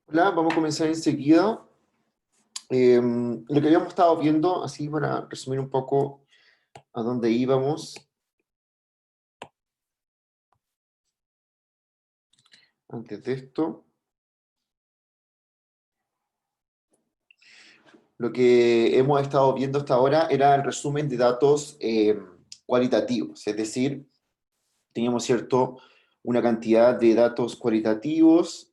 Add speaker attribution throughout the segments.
Speaker 1: Hola, vamos a comenzar enseguida. Lo que habíamos estado viendo, así para resumir un poco a dónde íbamos antes de esto. Lo que hemos estado viendo hasta ahora era el resumen de datos cualitativos, es decir, teníamos cierto una cantidad de datos cualitativos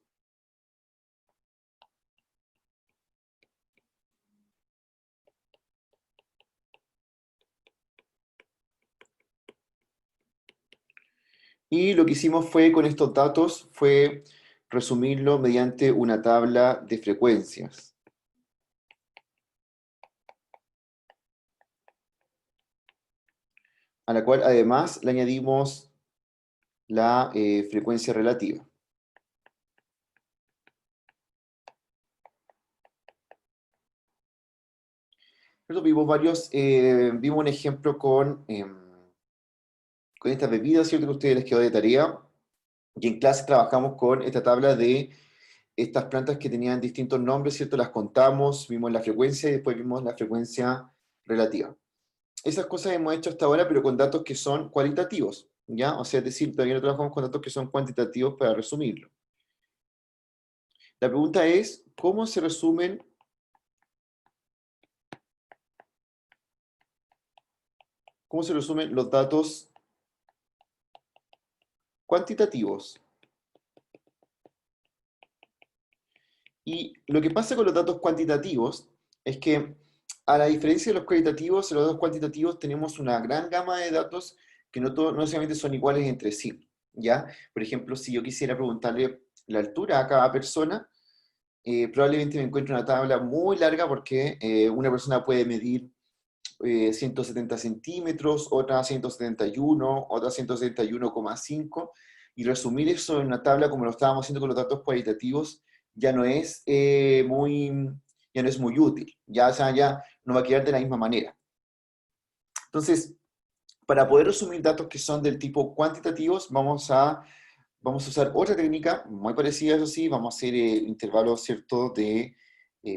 Speaker 1: y lo que hicimos fue con estos datos fue resumirlo mediante una tabla de frecuencias, a la cual además le añadimos la frecuencia relativa. Nosotros vimos un ejemplo con esta bebida, ¿cierto? Que a ustedes les quedó de tarea. Y en clase trabajamos con esta tabla de estas plantas que tenían distintos nombres, ¿cierto? Las contamos, vimos la frecuencia y después vimos la frecuencia relativa. Esas cosas hemos hecho hasta ahora, pero con datos que son cualitativos, ¿ya? O sea, es decir, todavía no trabajamos con datos que son cuantitativos para resumirlo. La pregunta es, cómo se resumen los datos cuantitativos? Y lo que pasa con los datos cuantitativos es que, a la diferencia de los cualitativos, en los datos cuantitativos tenemos una gran gama de datos que no necesariamente son iguales entre sí, ¿ya? Por ejemplo, si yo quisiera preguntarle la altura a cada persona, probablemente me encuentre una tabla muy larga porque una persona puede medir 170 centímetros, otra 171, otra 171,5, y resumir eso en una tabla como lo estábamos haciendo con los datos cualitativos ya no es, ya no es muy útil, ya, o sea, ya no va a quedar de la misma manera. Entonces, para poder resumir datos que son del tipo cuantitativos, vamos a usar otra técnica muy parecida, eso sí, vamos a hacer intervalos, ¿cierto?, de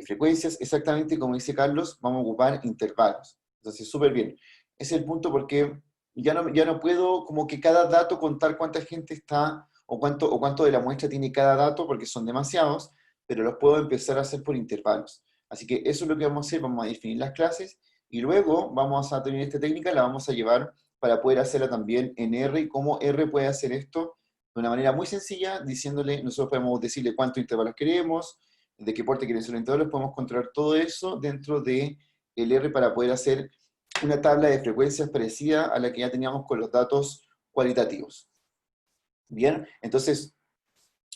Speaker 1: frecuencias, exactamente como dice Carlos, vamos a ocupar intervalos. Entonces, súper bien. Ese es el punto porque ya no puedo como que cada dato contar cuánta gente está o cuánto de la muestra tiene cada dato porque son demasiados, pero los puedo empezar a hacer por intervalos. Así que eso es lo que vamos a hacer, vamos a definir las clases y luego vamos a tener esta técnica, la vamos a llevar para poder hacerla también en R y cómo R puede hacer esto de una manera muy sencilla, diciéndole, nosotros podemos decirle cuántos intervalos queremos, de qué porte quieren ser los intervalos, podemos controlar todo eso dentro de el R para poder hacer una tabla de frecuencias parecida a la que ya teníamos con los datos cualitativos. Bien, entonces,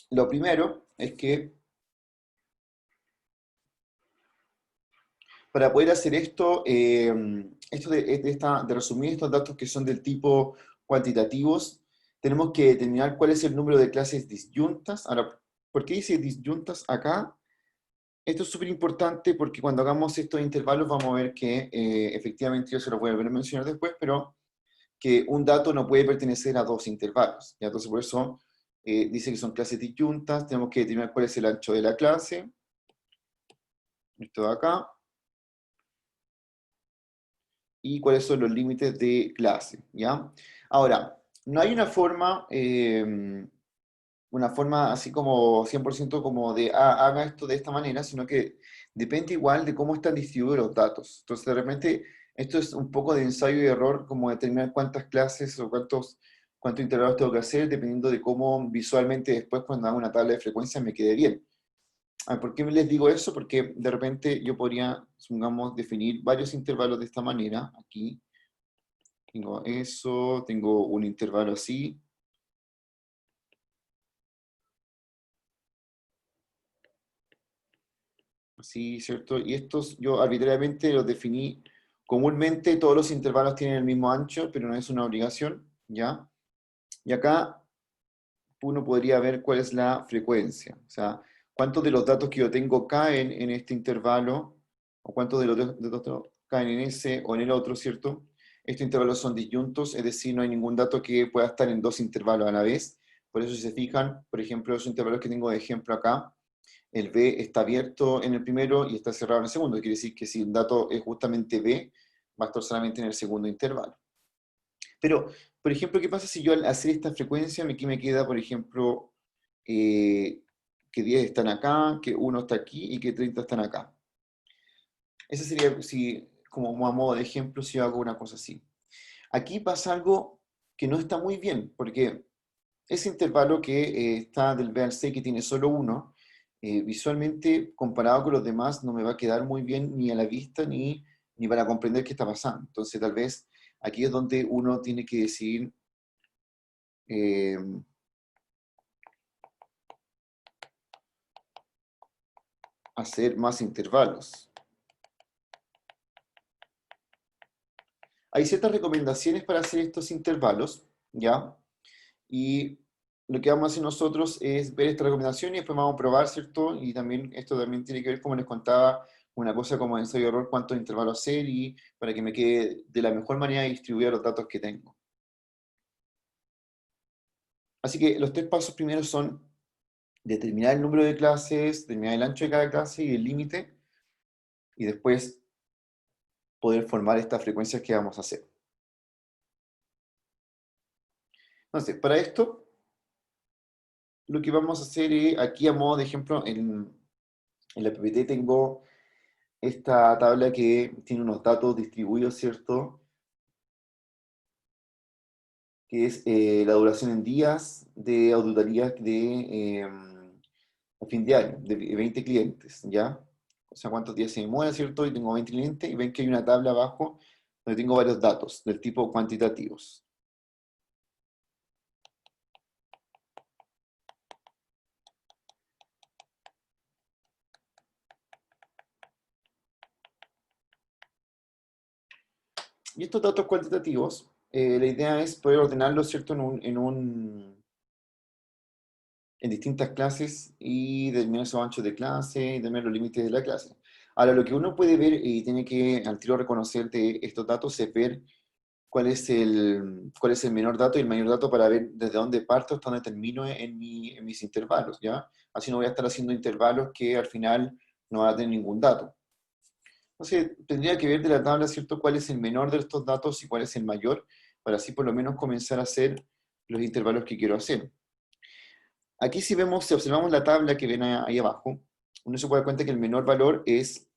Speaker 1: lo primero es que para poder hacer esto, de resumir estos datos que son del tipo cuantitativos, tenemos que determinar cuál es el número de clases disyuntas. Ahora, ¿por qué dice disyuntas acá? Esto es súper importante porque cuando hagamos estos intervalos vamos a ver que efectivamente, yo se lo voy a volver a mencionar después, pero que un dato no puede pertenecer a dos intervalos. ¿Ya? Entonces, por eso dice que son clases disyuntas, tenemos que determinar cuál es el ancho de la clase, esto de acá, y cuáles son los límites de clase, ¿ya? Ahora, no hay una forma así como 100% como de haga esto de esta manera, sino que depende igual de cómo están distribuidos los datos. Entonces, de repente, esto es un poco de ensayo y error, como determinar cuántas clases o cuántos intervalos tengo que hacer, dependiendo de cómo visualmente después cuando hago una tabla de frecuencias me quede bien. ¿Por qué les digo eso? Porque de repente yo podría, supongamos, definir varios intervalos de esta manera. Aquí tengo eso, tengo un intervalo así. Así, ¿cierto? Y estos yo arbitrariamente los definí. Comúnmente todos los intervalos tienen el mismo ancho, pero no es una obligación, ¿ya? Y acá uno podría ver cuál es la frecuencia. O sea, cuántos de los datos que yo tengo caen en este intervalo, o cuántos de los datos caen en ese o en el otro, ¿cierto? Estos intervalos son disyuntos, es decir, no hay ningún dato que pueda estar en dos intervalos a la vez. Por eso, si se fijan, por ejemplo, los intervalos que tengo de ejemplo acá, el B está abierto en el primero y está cerrado en el segundo. Quiere decir que si un dato es justamente B, va a estar solamente en el segundo intervalo. Pero, por ejemplo, ¿qué pasa si yo al hacer esta frecuencia, aquí me queda, por ejemplo, que 10 están acá, que 1 está aquí y que 30 están acá? Ese sería, si, como a modo de ejemplo, si yo hago una cosa así. Aquí pasa algo que no está muy bien, porque ese intervalo que está del B al C, que tiene solo 1, visualmente, comparado con los demás, no me va a quedar muy bien ni a la vista ni para comprender qué está pasando. Entonces, tal vez aquí es donde uno tiene que decidir eh, hacer más intervalos. Hay ciertas recomendaciones para hacer estos intervalos, ¿ya? Y lo que vamos a hacer nosotros es ver estas recomendaciones y después vamos a probar, ¿cierto? Y también esto también tiene que ver, como les contaba, una cosa como ensayo-error, cuántos intervalos hacer y para que me quede de la mejor manera distribuir los datos que tengo. Así que los tres pasos primeros son determinar el número de clases, determinar el ancho de cada clase y el límite, y después poder formar estas frecuencias que vamos a hacer. Entonces, para esto, lo que vamos a hacer es, aquí a modo de ejemplo, en la PPT tengo esta tabla que tiene unos datos distribuidos, ¿cierto? Que es la duración en días de auditoría a fin de año, de 20 clientes, ¿ya? O sea, cuántos días se demora, ¿cierto? Y tengo 20 clientes y ven que hay una tabla abajo donde tengo varios datos del tipo cuantitativos. Y estos datos cuantitativos, la idea es poder ordenarlos, ¿cierto? En distintas clases y determinar esos anchos de clase y determinar los límites de la clase. Ahora, lo que uno puede ver y tiene que al tiro reconocer de estos datos es ver cuál es el menor dato y el mayor dato para ver desde dónde parto hasta dónde termino en mis intervalos, ¿ya? Así no voy a estar haciendo intervalos que al final no van a tener ningún dato. Entonces, tendría que ver de la tabla, ¿cierto?, cuál es el menor de estos datos y cuál es el mayor, para así por lo menos comenzar a hacer los intervalos que quiero hacer. Aquí si vemos, si observamos la tabla que ven ahí abajo, uno se puede dar cuenta que el menor valor es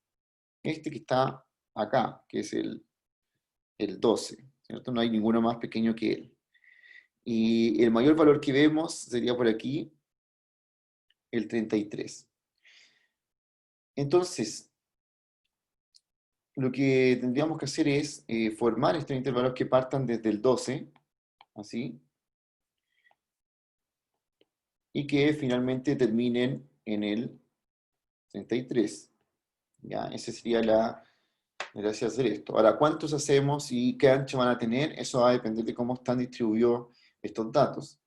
Speaker 1: este que está acá, que es el 12, ¿cierto? No hay ninguno más pequeño que él. Y el mayor valor que vemos sería por aquí, el 33. Entonces, lo que tendríamos que hacer es formar estos intervalos que partan desde el 12, así, y que finalmente terminen en el 33. ¿Ya? Esa sería la gracia de hacer esto. Ahora, ¿cuántos hacemos y qué ancho van a tener? Eso va a depender de cómo están distribuidos estos datos.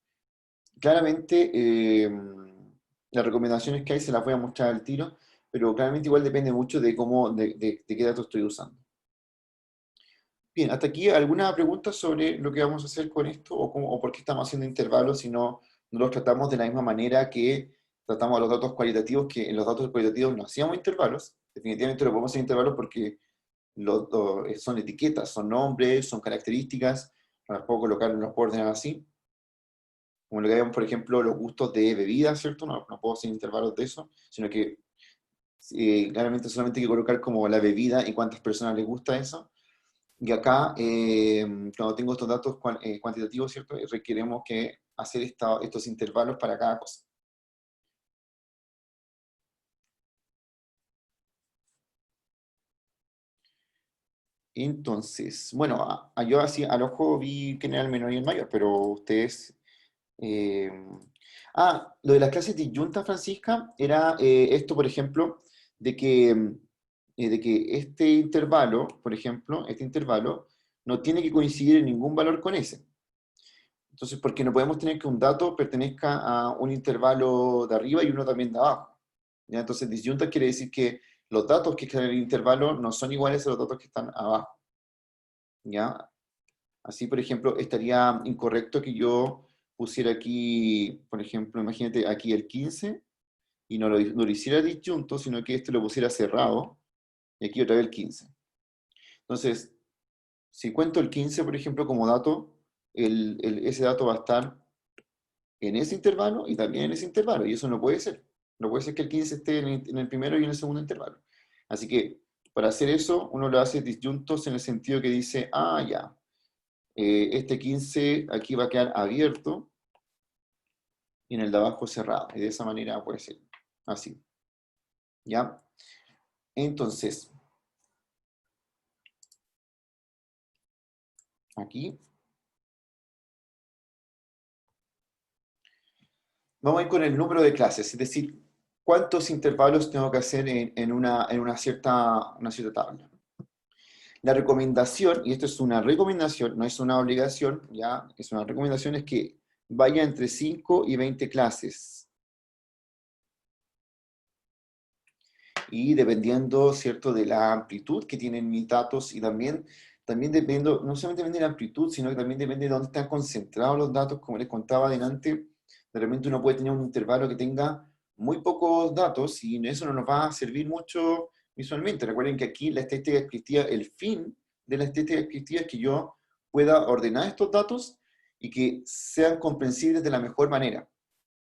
Speaker 1: Claramente, las recomendaciones que hay se las voy a mostrar al tiro, pero claramente igual depende mucho de cómo, de qué datos estoy usando. Bien, hasta aquí alguna pregunta sobre lo que vamos a hacer con esto o por qué estamos haciendo intervalos si no los tratamos de la misma manera que tratamos a los datos cualitativos, que en los datos cualitativos no hacíamos intervalos. Definitivamente lo podemos hacer intervalos porque son etiquetas, son nombres, son características, no las puedo colocar, no las puedo ordenar así. Como lo que vemos, por ejemplo, los gustos de bebidas, ¿cierto? No puedo hacer intervalos de eso, sino que claramente solamente hay que colocar como la bebida y cuántas personas les gusta eso. Y acá, cuando tengo estos datos cuantitativos, ¿cierto? Requeremos que hacer estos intervalos para cada cosa. Entonces, bueno, yo así al ojo vi quién era el menor y el mayor, pero ustedes... eh, lo de las clases disyuntas, Francisca, era esto, por ejemplo, de que este intervalo, por ejemplo, este intervalo, no tiene que coincidir en ningún valor con ese. Entonces, porque no podemos tener que un dato pertenezca a un intervalo de arriba y uno también de abajo. ¿Ya? Entonces, disyunta quiere decir que los datos que están en el intervalo no son iguales a los datos que están abajo. ¿Ya? Así, por ejemplo, estaría incorrecto que yo pusiera aquí, por ejemplo, imagínate aquí el 15 y no lo hiciera disyunto, sino que este lo pusiera cerrado, y aquí otra vez el 15. Entonces, si cuento el 15, por ejemplo, como dato, ese dato va a estar en ese intervalo y también en ese intervalo, y eso no puede ser. No puede ser que el 15 esté en el primero y en el segundo intervalo. Así que, para hacer eso, uno lo hace disyuntos en el sentido que dice, ah, ya, este 15 aquí va a quedar abierto y en el de abajo cerrado. Y de esa manera puede ser así. ¿Ya? Entonces, aquí vamos a ir con el número de clases, es decir, cuántos intervalos tengo que hacer en una cierta tabla. La recomendación, y esto es una recomendación, no es una obligación, ya, es una recomendación, es que vaya entre 5 y 20 clases. Y dependiendo, ¿cierto?, de la amplitud que tienen mis datos y también dependiendo, no solamente depende de la amplitud, sino que también depende de dónde están concentrados los datos, como les contaba adelante, de repente uno puede tener un intervalo que tenga muy pocos datos y eso no nos va a servir mucho visualmente. Recuerden que aquí la estadística descriptiva, el fin de la estadística descriptiva es que yo pueda ordenar estos datos y que sean comprensibles de la mejor manera.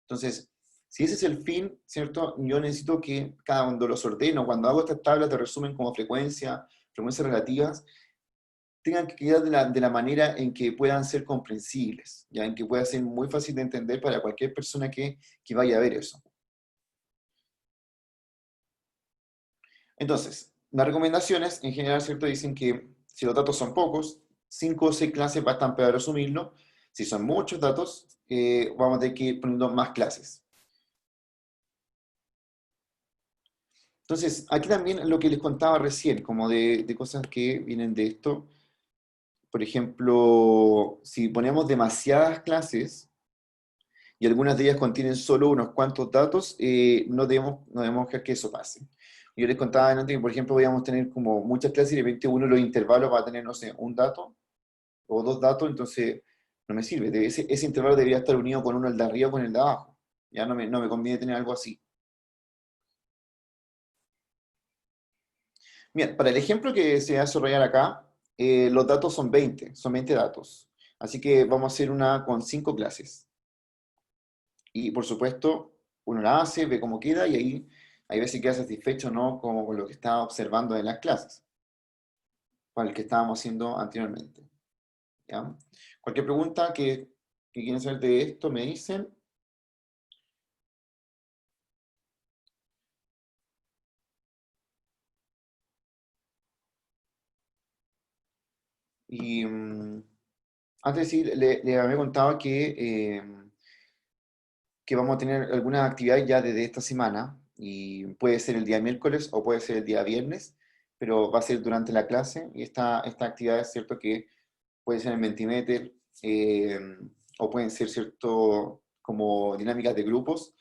Speaker 1: Entonces, si ese es el fin, ¿cierto? Yo necesito que cuando los ordeno, cuando hago estas tablas de resumen como frecuencias relativas, tengan que quedar de la manera en que puedan ser comprensibles, ya en que pueda ser muy fácil de entender para cualquier persona que vaya a ver eso. Entonces, las recomendaciones en general, ¿cierto? Dicen que si los datos son pocos, 5 o 6 clases bastan para resumirlo. Si son muchos datos, vamos a tener que ir poniendo más clases. Entonces, aquí también lo que les contaba recién, como de cosas que vienen de esto. Por ejemplo, si ponemos demasiadas clases y algunas de ellas contienen solo unos cuantos datos, no debemos dejar que eso pase. Yo les contaba antes que, por ejemplo, podíamos tener como muchas clases y de repente uno de los intervalos va a tener, no sé, un dato o dos datos, entonces no me sirve. Ese intervalo debería estar unido con uno el de arriba o con el de abajo. Ya no me conviene tener algo así. Bien, para el ejemplo que se va a desarrollar acá, los datos son 20 datos. Así que vamos a hacer una con 5 clases. Y por supuesto, uno la hace, ve cómo queda y ahí hay veces queda satisfecho o no con lo que estaba observando en las clases, con el que estábamos haciendo anteriormente. ¿Ya? Cualquier pregunta que quieran saber de esto, me dicen. Y antes sí, le había contado que vamos a tener algunas actividades ya desde esta semana, y puede ser el día miércoles o puede ser el día viernes, pero va a ser durante la clase, y esta actividad es cierto que puede ser en Mentimeter, eh, o pueden ser cierto como dinámicas de grupos.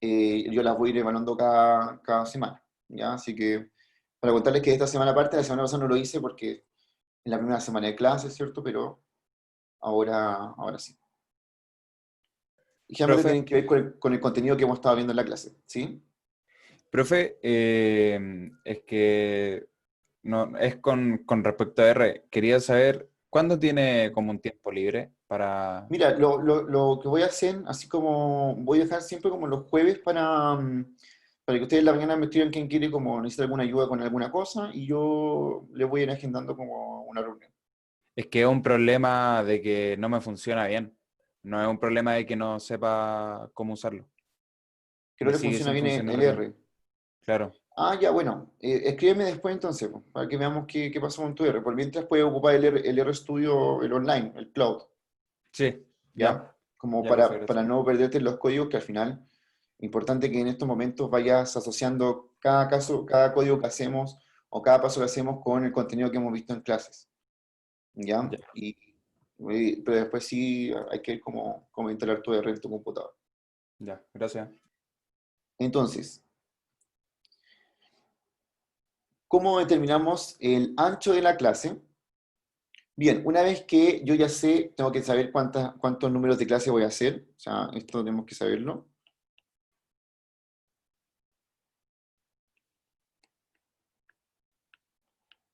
Speaker 1: Yo las voy a ir evaluando cada semana, ¿ya? Así que para contarles que esta semana aparte, la semana pasada no lo hice porque en la primera semana de clase, ¿cierto? Pero ahora sí. Y generalmente
Speaker 2: Profe,
Speaker 1: tienen que ver con el contenido que hemos estado viendo en la clase, ¿sí?
Speaker 2: profe, es que no, es con respecto a R. Quería saber cuándo tiene como un tiempo libre para...
Speaker 1: Mira, lo que voy a hacer, así como voy a dejar siempre como los jueves para que ustedes en la mañana me escriban quién quiere, como necesita alguna ayuda con alguna cosa, y yo les voy a ir agendando como una reunión.
Speaker 2: Es que es un problema de que no me funciona bien. No es un problema de que no sepa cómo usarlo.
Speaker 1: Que no
Speaker 2: Me
Speaker 1: le
Speaker 2: sigue
Speaker 1: funciona
Speaker 2: sin
Speaker 1: bien
Speaker 2: funcionar
Speaker 1: el
Speaker 2: bien.
Speaker 1: R.
Speaker 2: Claro.
Speaker 1: Ah, ya, bueno, escríbeme después entonces, pues, para que veamos qué pasó con tu R. Por mientras puedes ocupar el R Studio, el online, el cloud,
Speaker 2: Sí, ya.
Speaker 1: ¿ya? Como
Speaker 2: Ya, profe,
Speaker 1: para
Speaker 2: gracias.
Speaker 1: no perderte los códigos, que al final, importante que en estos momentos vayas asociando cada caso, cada código que hacemos o cada paso que hacemos con el contenido que hemos visto en clases, ¿ya?
Speaker 2: Ya,
Speaker 1: Pero después sí hay que ver cómo instalar tu R en tu computador.
Speaker 2: ya, gracias.
Speaker 1: Entonces, ¿cómo determinamos el ancho de la clase? Bien, una vez que yo ya sé, tengo que saber cuántos números de clase voy a hacer. O sea, esto tenemos que saberlo.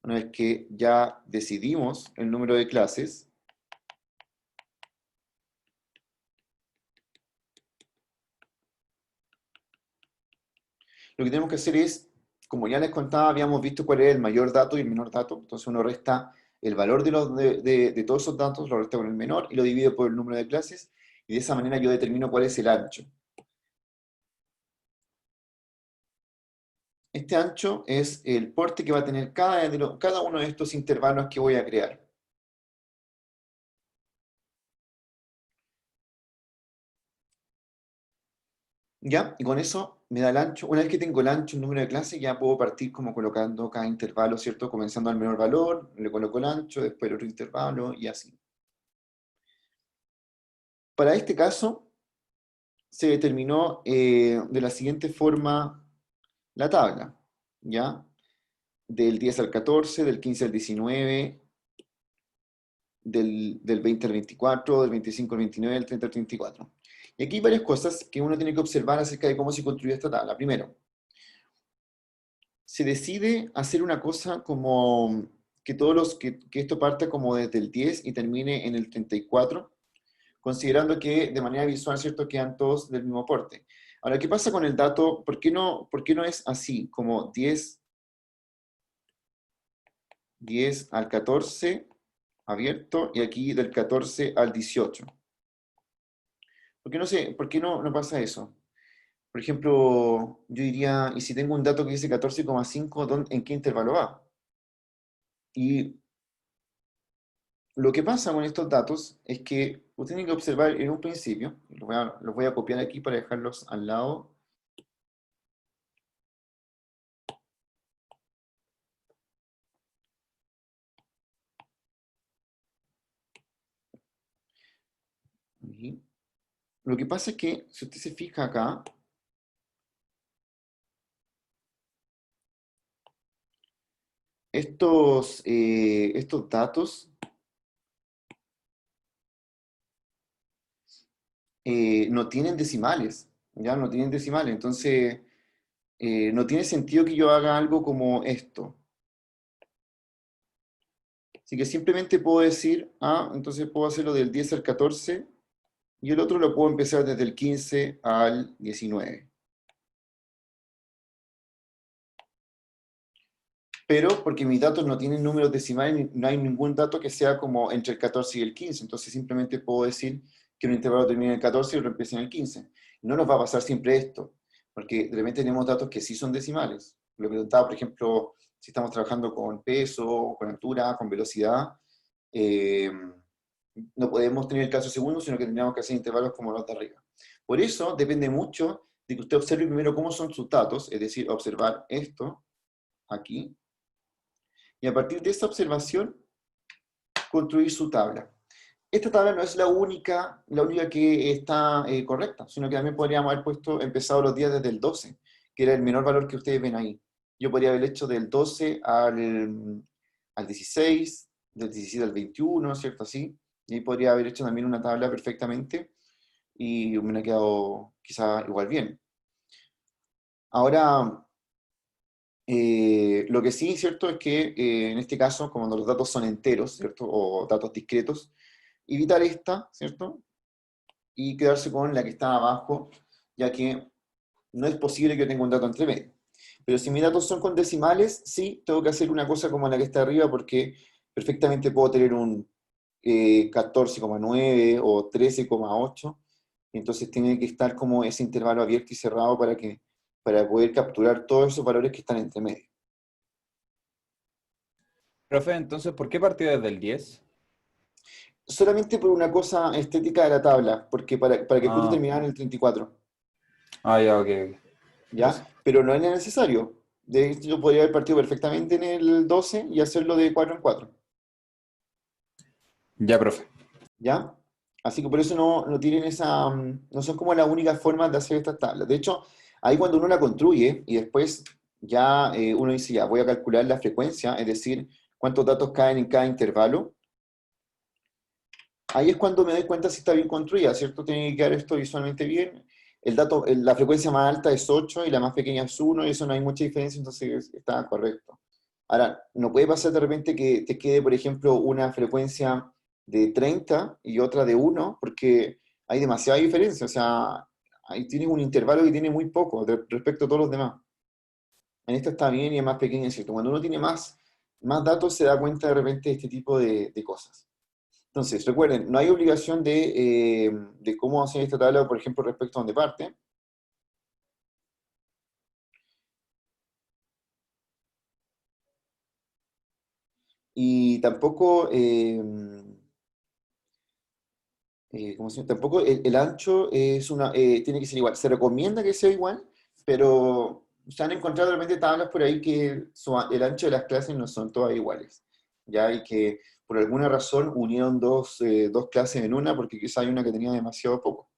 Speaker 1: una vez que ya decidimos el número de clases, lo que tenemos que hacer es, como ya les contaba, habíamos visto cuál es el mayor dato y el menor dato, entonces uno resta el valor de todos esos datos, lo resta con el menor y lo divide por el número de clases, y de esa manera yo determino cuál es el ancho. Este ancho es el porte que va a tener cada uno de estos intervalos que voy a crear. ¿Ya? Y con eso me da el ancho. Una vez que tengo el ancho, el número de clases, ya puedo partir como colocando cada intervalo, ¿cierto? Comenzando al menor valor, le coloco el ancho, después el otro intervalo y así. Para este caso, se determinó de la siguiente forma la tabla, ¿ya? Del 10 al 14, del 15 al 19, del 20 al 24, del 25 al 29, del 30 al 34. Y aquí hay varias cosas que uno tiene que observar acerca de cómo se construye esta tabla. Primero, se decide hacer una cosa como que esto parta como desde el 10 y termine en el 34, considerando que de manera visual, ¿cierto?, quedan todos del mismo porte. Ahora, ¿qué pasa con el dato? Por qué no es así, como 10 al 14 abierto y aquí del 14 al 18? ¿Por qué no sé, por qué no pasa eso? Por ejemplo, yo diría, ¿y si tengo un dato que dice 14,5, en qué intervalo va? Y lo que pasa con estos datos es que usted tiene que observar en un principio, los voy a copiar aquí para dejarlos al lado. Ahí. Lo que pasa es que, si usted se fija acá, estos datos no tienen decimales, ¿ya? No tienen decimales, entonces no tiene sentido que yo haga algo como esto. Así que simplemente puedo decir, entonces puedo hacerlo del 10 al 14 y el otro lo puedo empezar desde el 15 al 19. Pero porque mis datos no tienen números decimales, no hay ningún dato que sea como entre el 14 y el 15, entonces simplemente puedo decir que un intervalo termina en el 14 y otro empieza en el 15. No nos va a pasar siempre esto, porque de repente tenemos datos que sí son decimales. Lo que contaba, por ejemplo, si estamos trabajando con peso, con altura, con velocidad, eh, no podemos tener el caso segundo, sino que tendríamos que hacer intervalos como los de arriba. Por eso depende mucho de que usted observe primero cómo son sus datos, es decir, observar esto aquí, y a partir de esta observación, construir su tabla. Esta tabla no es la única que está correcta, sino que también podríamos haber empezado los días desde el 12, que era el menor valor que ustedes ven ahí. Yo podría haber hecho del 12 al 16, del 17 al 21, ¿cierto? Así. Y ahí podría haber hecho también una tabla perfectamente y me hubiera quedado quizá igual bien. Ahora, lo que sí, ¿cierto? Es que en este caso, como los datos son enteros, ¿cierto? O datos discretos, evitar esta, ¿cierto? Y quedarse con la que está abajo, ya que no es posible que yo tenga un dato entre medio. Pero si mis datos son con decimales, sí, tengo que hacer una cosa como la que está arriba, porque perfectamente puedo tener un 14,9 o 13,8, entonces tiene que estar como ese intervalo abierto y cerrado para poder capturar todos esos valores que están entre medio.
Speaker 2: Profe, entonces, ¿por qué partió desde el 10?
Speaker 1: Solamente por una cosa estética de la tabla, porque para que justo
Speaker 2: Ah,
Speaker 1: terminara en el 34,
Speaker 2: ya, ok, ok.
Speaker 1: ¿ya?
Speaker 2: Gracias.
Speaker 1: Pero no era necesario. De hecho, yo podría haber partido perfectamente en el 12 y hacerlo de 4 en 4,
Speaker 2: Ya, profe.
Speaker 1: ¿ya? Así que por eso no tienen no son como las únicas formas de hacer estas tablas. De hecho, ahí cuando uno la construye y después ya uno dice, ya, voy a calcular la frecuencia, es decir, cuántos datos caen en cada intervalo, ahí es cuando me doy cuenta si está bien construida, ¿cierto? Tiene que quedar esto visualmente bien. La frecuencia más alta es 8 y la más pequeña es 1, y eso no hay mucha diferencia, entonces está correcto. Ahora, no puede pasar de repente que te quede, por ejemplo, una frecuencia de 30 y otra de 1, porque hay demasiada diferencia. O sea, ahí tienes un intervalo que tiene muy poco respecto a todos los demás. En esta está bien y es más pequeña, ¿cierto? Cuando uno tiene más datos se da cuenta de repente de este tipo de cosas. Entonces, recuerden, no hay obligación de cómo hacer esta tabla, por ejemplo, respecto a dónde parte. Y tampoco, ¿cómo se llama? Tampoco el ancho tiene que ser igual. Se recomienda que sea igual, pero se han encontrado de repente tablas por ahí que el ancho de las clases no son todas iguales. Ya, y que por alguna razón unieron dos clases en una, porque quizá hay una que tenía demasiado poco.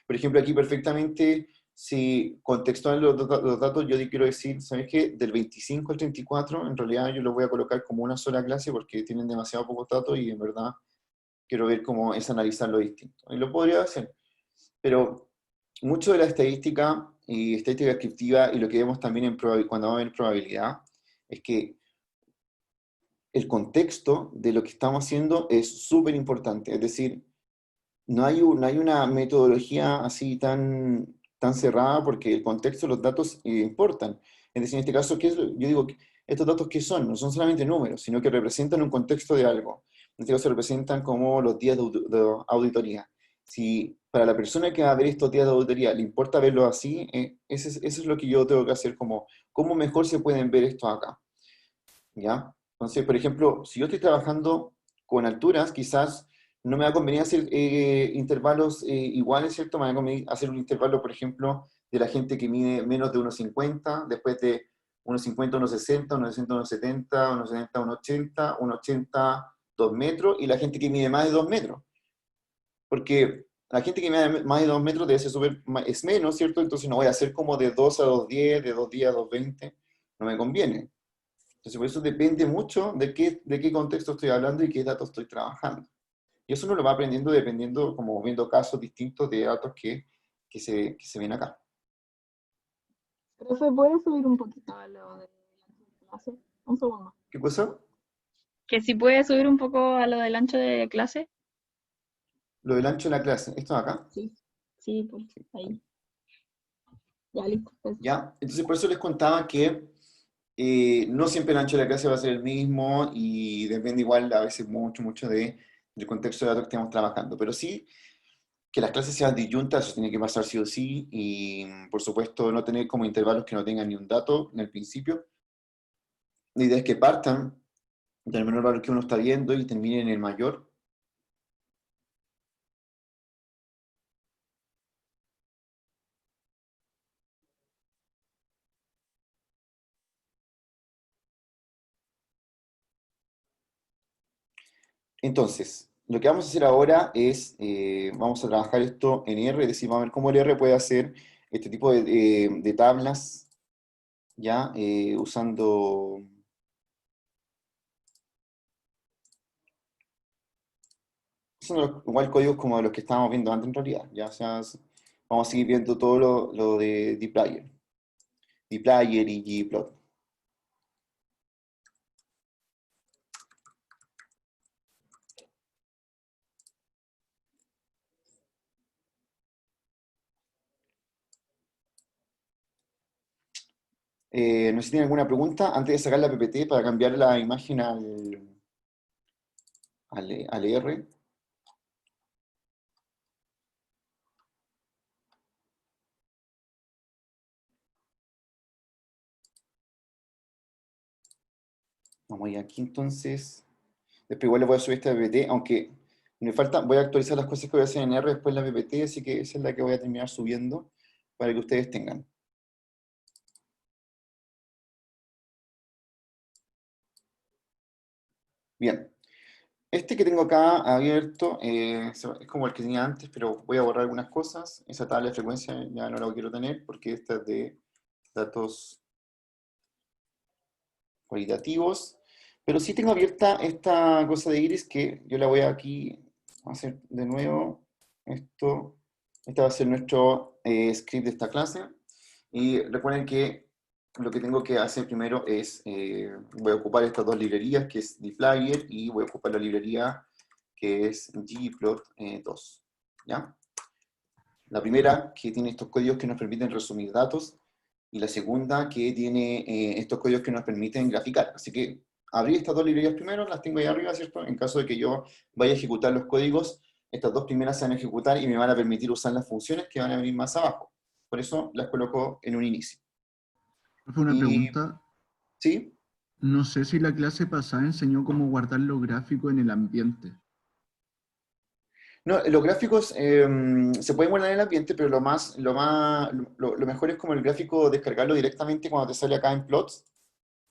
Speaker 1: Por ejemplo, aquí perfectamente, si contextual los datos, yo quiero decir, ¿sabes qué? Del 25 al 34, en realidad yo los voy a colocar como una sola clase porque tienen demasiado pocos datos y en verdad quiero ver cómo es analizar lo distinto. Y lo podría hacer, pero mucho de la estadística y estadística descriptiva y lo que vemos también cuando vamos a ver probabilidad es que el contexto de lo que estamos haciendo es súper importante. Es decir, no hay una metodología así tan cerrada porque el contexto de los datos importan. Es decir, en este caso, yo digo, ¿estos datos qué son? No son solamente números, sino que representan un contexto de algo. En este caso representan como los días de auditoría. Si para la persona que va a ver estos días de auditoría le importa verlo así, eso es lo que yo tengo que hacer como, ¿cómo mejor se pueden ver esto acá? ¿Ya? Entonces, por ejemplo, si yo estoy trabajando con alturas, quizás no me va a convenir hacer intervalos iguales, ¿cierto? Me va a convenir hacer un intervalo, por ejemplo, de la gente que mide menos de 1,50, después de 1,50, 1,60, 1,60, 1,70, 1,70, 1,80, 1,80, 2 metros, y la gente que mide más de 2 metros. Porque la gente que mide más de 2 metros debe ser es menos, ¿cierto? Entonces no voy a hacer como de 2 a 2,10, de 2,10 a 2,20, no me conviene. Entonces, por eso depende mucho de qué contexto estoy hablando y qué datos estoy trabajando. Y eso uno lo va aprendiendo dependiendo, como viendo casos distintos de datos que se ven acá.
Speaker 3: Profe, ¿puedes subir un poquito a lo de la clase? Un segundo.
Speaker 1: ¿Qué cosa?
Speaker 3: Que si puedes subir un poco a lo del ancho de clase.
Speaker 1: Lo del ancho de la clase. Esto de acá.
Speaker 3: Sí, sí, pues ahí. Ya listo, pues.
Speaker 1: ¿Ya? Entonces, por eso les contaba que no siempre el ancho de la clase va a ser el mismo y depende igual a veces mucho del contexto de datos que estemos trabajando. Pero sí que las clases sean disyuntas, eso tiene que pasar sí o sí. Y, por supuesto, no tener como intervalos que no tengan ni un dato en el principio. La idea es que partan del menor valor que uno está viendo y terminen en el mayor. Entonces, lo que vamos a hacer ahora es, vamos a trabajar esto en R, es decir, vamos a ver cómo el R puede hacer este tipo de tablas, ya, usando igual códigos como los que estábamos viendo antes en realidad, ya, o sea, vamos a seguir viendo todo lo de dplyr y ggplot. No sé si tienen alguna pregunta antes de sacar la PPT para cambiar la imagen al R. Vamos a ir aquí entonces. Después igual le voy a subir esta PPT, aunque me falta, voy a actualizar las cosas que voy a hacer en R después la PPT, así que esa es la que voy a terminar subiendo para que ustedes tengan. Bien, este que tengo acá abierto es como el que tenía antes, pero voy a borrar algunas cosas. Esa tabla de frecuencia ya no la quiero tener porque esta es de datos cualitativos. Pero sí tengo abierta esta cosa de iris que yo la voy a aquí hacer de nuevo. Este va a ser nuestro script de esta clase. Y recuerden que lo que tengo que hacer primero es, voy a ocupar estas dos librerías, que es dflyer, y voy a ocupar la librería que es ggplot2, ¿ya? La primera, que tiene estos códigos que nos permiten resumir datos, y la segunda, que tiene estos códigos que nos permiten graficar. Así que abrí estas dos librerías primero, las tengo ahí arriba, ¿cierto? En caso de que yo vaya a ejecutar los códigos, estas dos primeras se van a ejecutar y me van a permitir usar las funciones que van a venir más abajo. Por eso las coloco en un inicio.
Speaker 4: Fue una
Speaker 1: Y,
Speaker 4: pregunta.
Speaker 1: ¿sí?
Speaker 4: No sé si la clase pasada enseñó cómo guardar los gráficos en el ambiente.
Speaker 1: No, los gráficos se pueden guardar en el ambiente, pero lo mejor es como el gráfico descargarlo directamente cuando te sale acá en plots,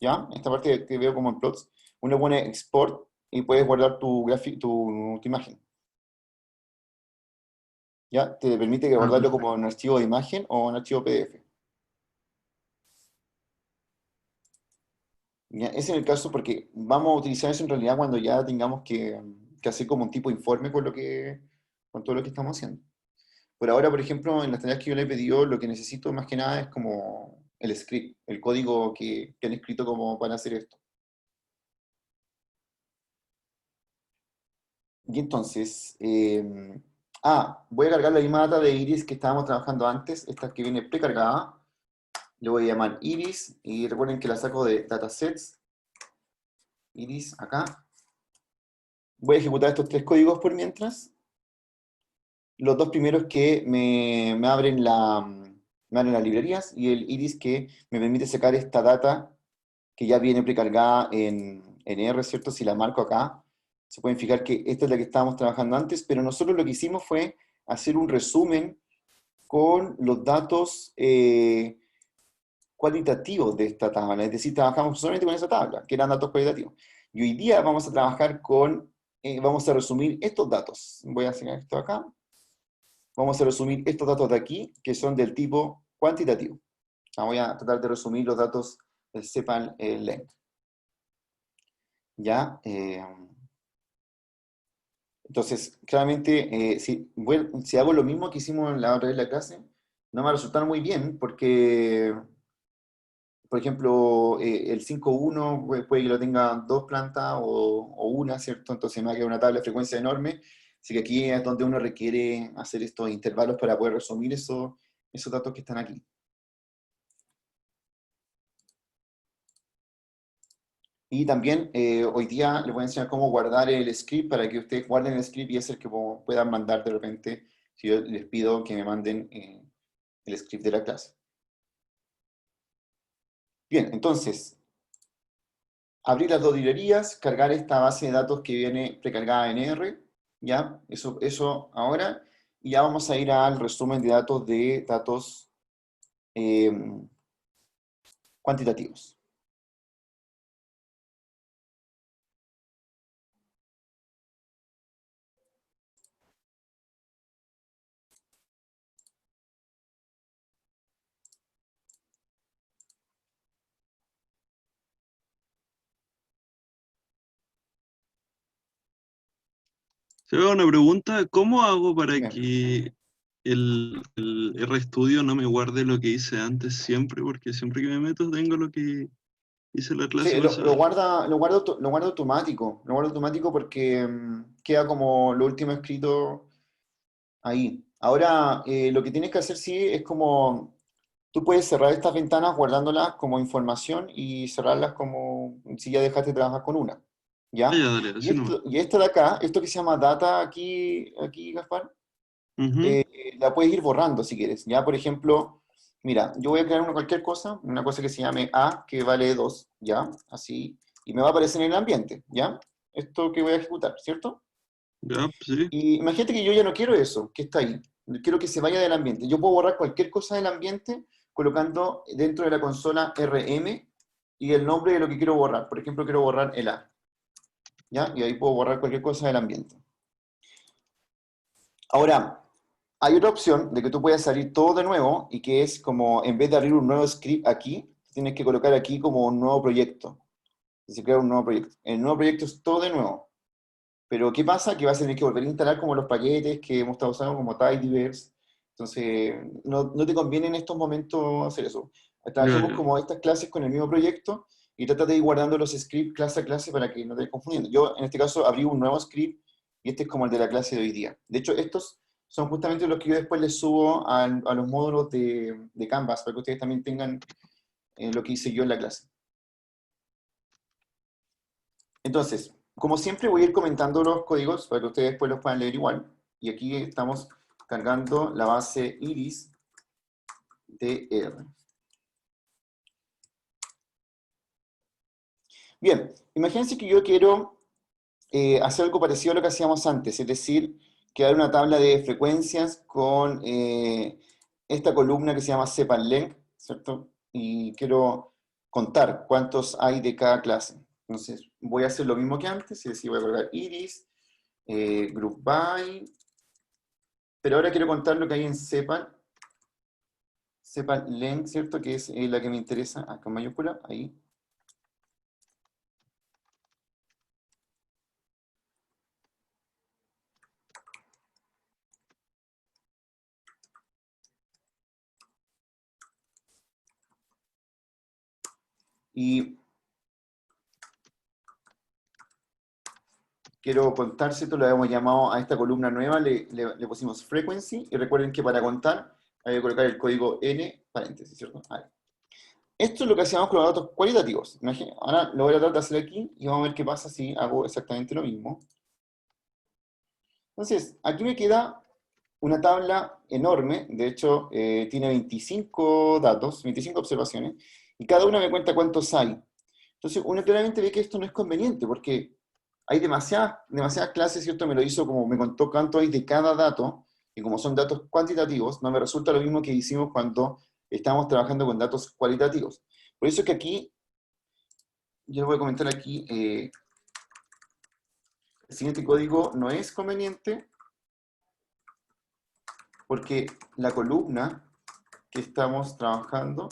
Speaker 1: ¿ya? Esta parte que veo como en plots, uno pone export y puedes guardar tu imagen, ¿ya? Te permite que
Speaker 4: Ah,
Speaker 1: guardarlo como
Speaker 4: perfecto.
Speaker 1: un archivo de imagen o un archivo PDF. ¿Ya? Ese es el caso porque vamos a utilizar eso en realidad cuando ya tengamos que hacer como un tipo de informe con todo lo que estamos haciendo. Por ahora, por ejemplo, en las tareas que yo le he pedido, lo que necesito más que nada es como el script, el código que han escrito como para hacer esto. Y entonces, voy a cargar la misma data de Iris que estábamos trabajando antes, esta que viene precargada. Le voy a llamar Iris, y recuerden que la saco de datasets. Iris, acá. Voy a ejecutar estos tres códigos por mientras. Los dos primeros que me abren las librerías, y el Iris que me permite sacar esta data que ya viene precargada en R, ¿cierto? Si la marco acá, se pueden fijar que esta es la que estábamos trabajando antes, pero nosotros lo que hicimos fue hacer un resumen con los datos cualitativos de esta tabla, es decir, trabajamos solamente con esa tabla, que eran datos cualitativos. Y hoy día vamos a trabajar vamos a resumir estos datos. Voy a hacer esto acá. Vamos a resumir estos datos de aquí, que son del tipo cuantitativo. Voy a tratar de resumir los datos del CEPAL length. ¿Ya? Entonces, claramente, si hago lo mismo que hicimos en la otra vez de la clase, no me va a resultar muy bien, porque, por ejemplo, el 5.1 puede que lo tenga dos plantas o una, ¿cierto? Entonces me va a quedar una tabla de frecuencia enorme. Así que aquí es donde uno requiere hacer estos intervalos para poder resumir esos datos que están aquí. Y también hoy día les voy a enseñar cómo guardar el script para que ustedes guarden el script y es el que puedan mandar de repente si yo les pido que me manden el script de la clase. Bien, entonces, abrir las dos librerías, cargar esta base de datos que viene precargada en R, ¿ya? Eso ahora. Y ya vamos a ir al resumen de datos eh, cuantitativos.
Speaker 5: Se me una pregunta, ¿cómo hago para
Speaker 1: Bien.
Speaker 5: que el RStudio no me guarde lo que hice antes siempre? Porque siempre que me meto tengo lo que hice la clase
Speaker 1: Sí,
Speaker 5: pasada.
Speaker 1: lo guarda automático. Lo guarda automático porque queda como lo último escrito ahí. Ahora, lo que tienes que hacer sí es como, tú puedes cerrar estas ventanas guardándolas como información y cerrarlas como si ya dejaste de trabajar con una.
Speaker 5: Ah, ya,
Speaker 1: ¿Ya?
Speaker 5: dale, así nomás.
Speaker 1: Y esto de acá, esto que se llama data aquí Gaspar,
Speaker 5: Ujú.
Speaker 1: la puedes ir borrando si quieres. Ya, por ejemplo, mira, yo voy a crear cualquier cosa, una cosa que se llame A, que vale 2, ¿ya? Así, y me va a aparecer en el ambiente, ¿ya? Esto que voy a ejecutar, ¿cierto?
Speaker 5: Ya, pues sí.
Speaker 1: Y imagínate que yo ya no quiero eso, que está ahí. Quiero que se vaya del ambiente. Yo puedo borrar cualquier cosa del ambiente colocando dentro de la consola RM y el nombre de lo que quiero borrar. Por ejemplo, quiero borrar el A, ¿ya? Y ahí puedo borrar cualquier cosa del ambiente. Ahora, hay otra opción de que tú puedas salir todo de nuevo y que es como, en vez de abrir un nuevo script aquí, tienes que colocar aquí como un nuevo proyecto. Se crea un nuevo proyecto. El nuevo proyecto es todo de nuevo. Pero ¿qué pasa? Que vas a tener que volver a instalar como los paquetes que hemos estado usando como Tidyverse. Entonces, no te conviene en estos momentos hacer eso. Trabajemos
Speaker 5: Ya.
Speaker 1: como estas clases con el mismo proyecto y trata de ir guardando los scripts clase a clase para que no te estés confundiendo. Yo, en este caso, abrí un nuevo script y este es como el de la clase de hoy día. De hecho, estos son justamente los que yo después les subo a los módulos de Canvas para que ustedes también tengan lo que hice yo en la clase. Entonces, como siempre, voy a ir comentando los códigos para que ustedes después los puedan leer igual. Y aquí estamos cargando la base iris de R. Bien, imagínense que yo quiero hacer algo parecido a lo que hacíamos antes, es decir, crear una tabla de frecuencias con esta columna que se llama CEPAL-LENC, ¿cierto? Y quiero contar cuántos hay de cada clase. Entonces, voy a hacer lo mismo que antes, es decir, voy a colocar iris, group by, pero ahora quiero contar lo que hay en CEPAL-LENC, ¿cierto? Que es la que me interesa, acá en mayúscula, ahí. Y quiero contar, ¿cierto? Lo habíamos llamado a esta columna nueva, le pusimos frequency, y recuerden que para contar hay que colocar el código n paréntesis, ¿cierto? Ahí. Esto es lo que hacíamos con los datos cualitativos. Ahora lo voy a tratar de hacer aquí y vamos a ver qué pasa si hago exactamente lo mismo. Entonces, aquí me queda una tabla enorme, de hecho tiene 25 datos, 25 observaciones, y cada una me cuenta cuántos hay. Entonces, uno claramente ve que esto no es conveniente, porque hay demasiadas clases, ¿cierto? Me lo hizo como me contó cuánto hay de cada dato, y como son datos cuantitativos, no me resulta lo mismo que hicimos cuando estábamos trabajando con datos cualitativos. Por eso es que aquí, yo les voy a comentar aquí, el siguiente código no es conveniente, porque la columna que estamos trabajando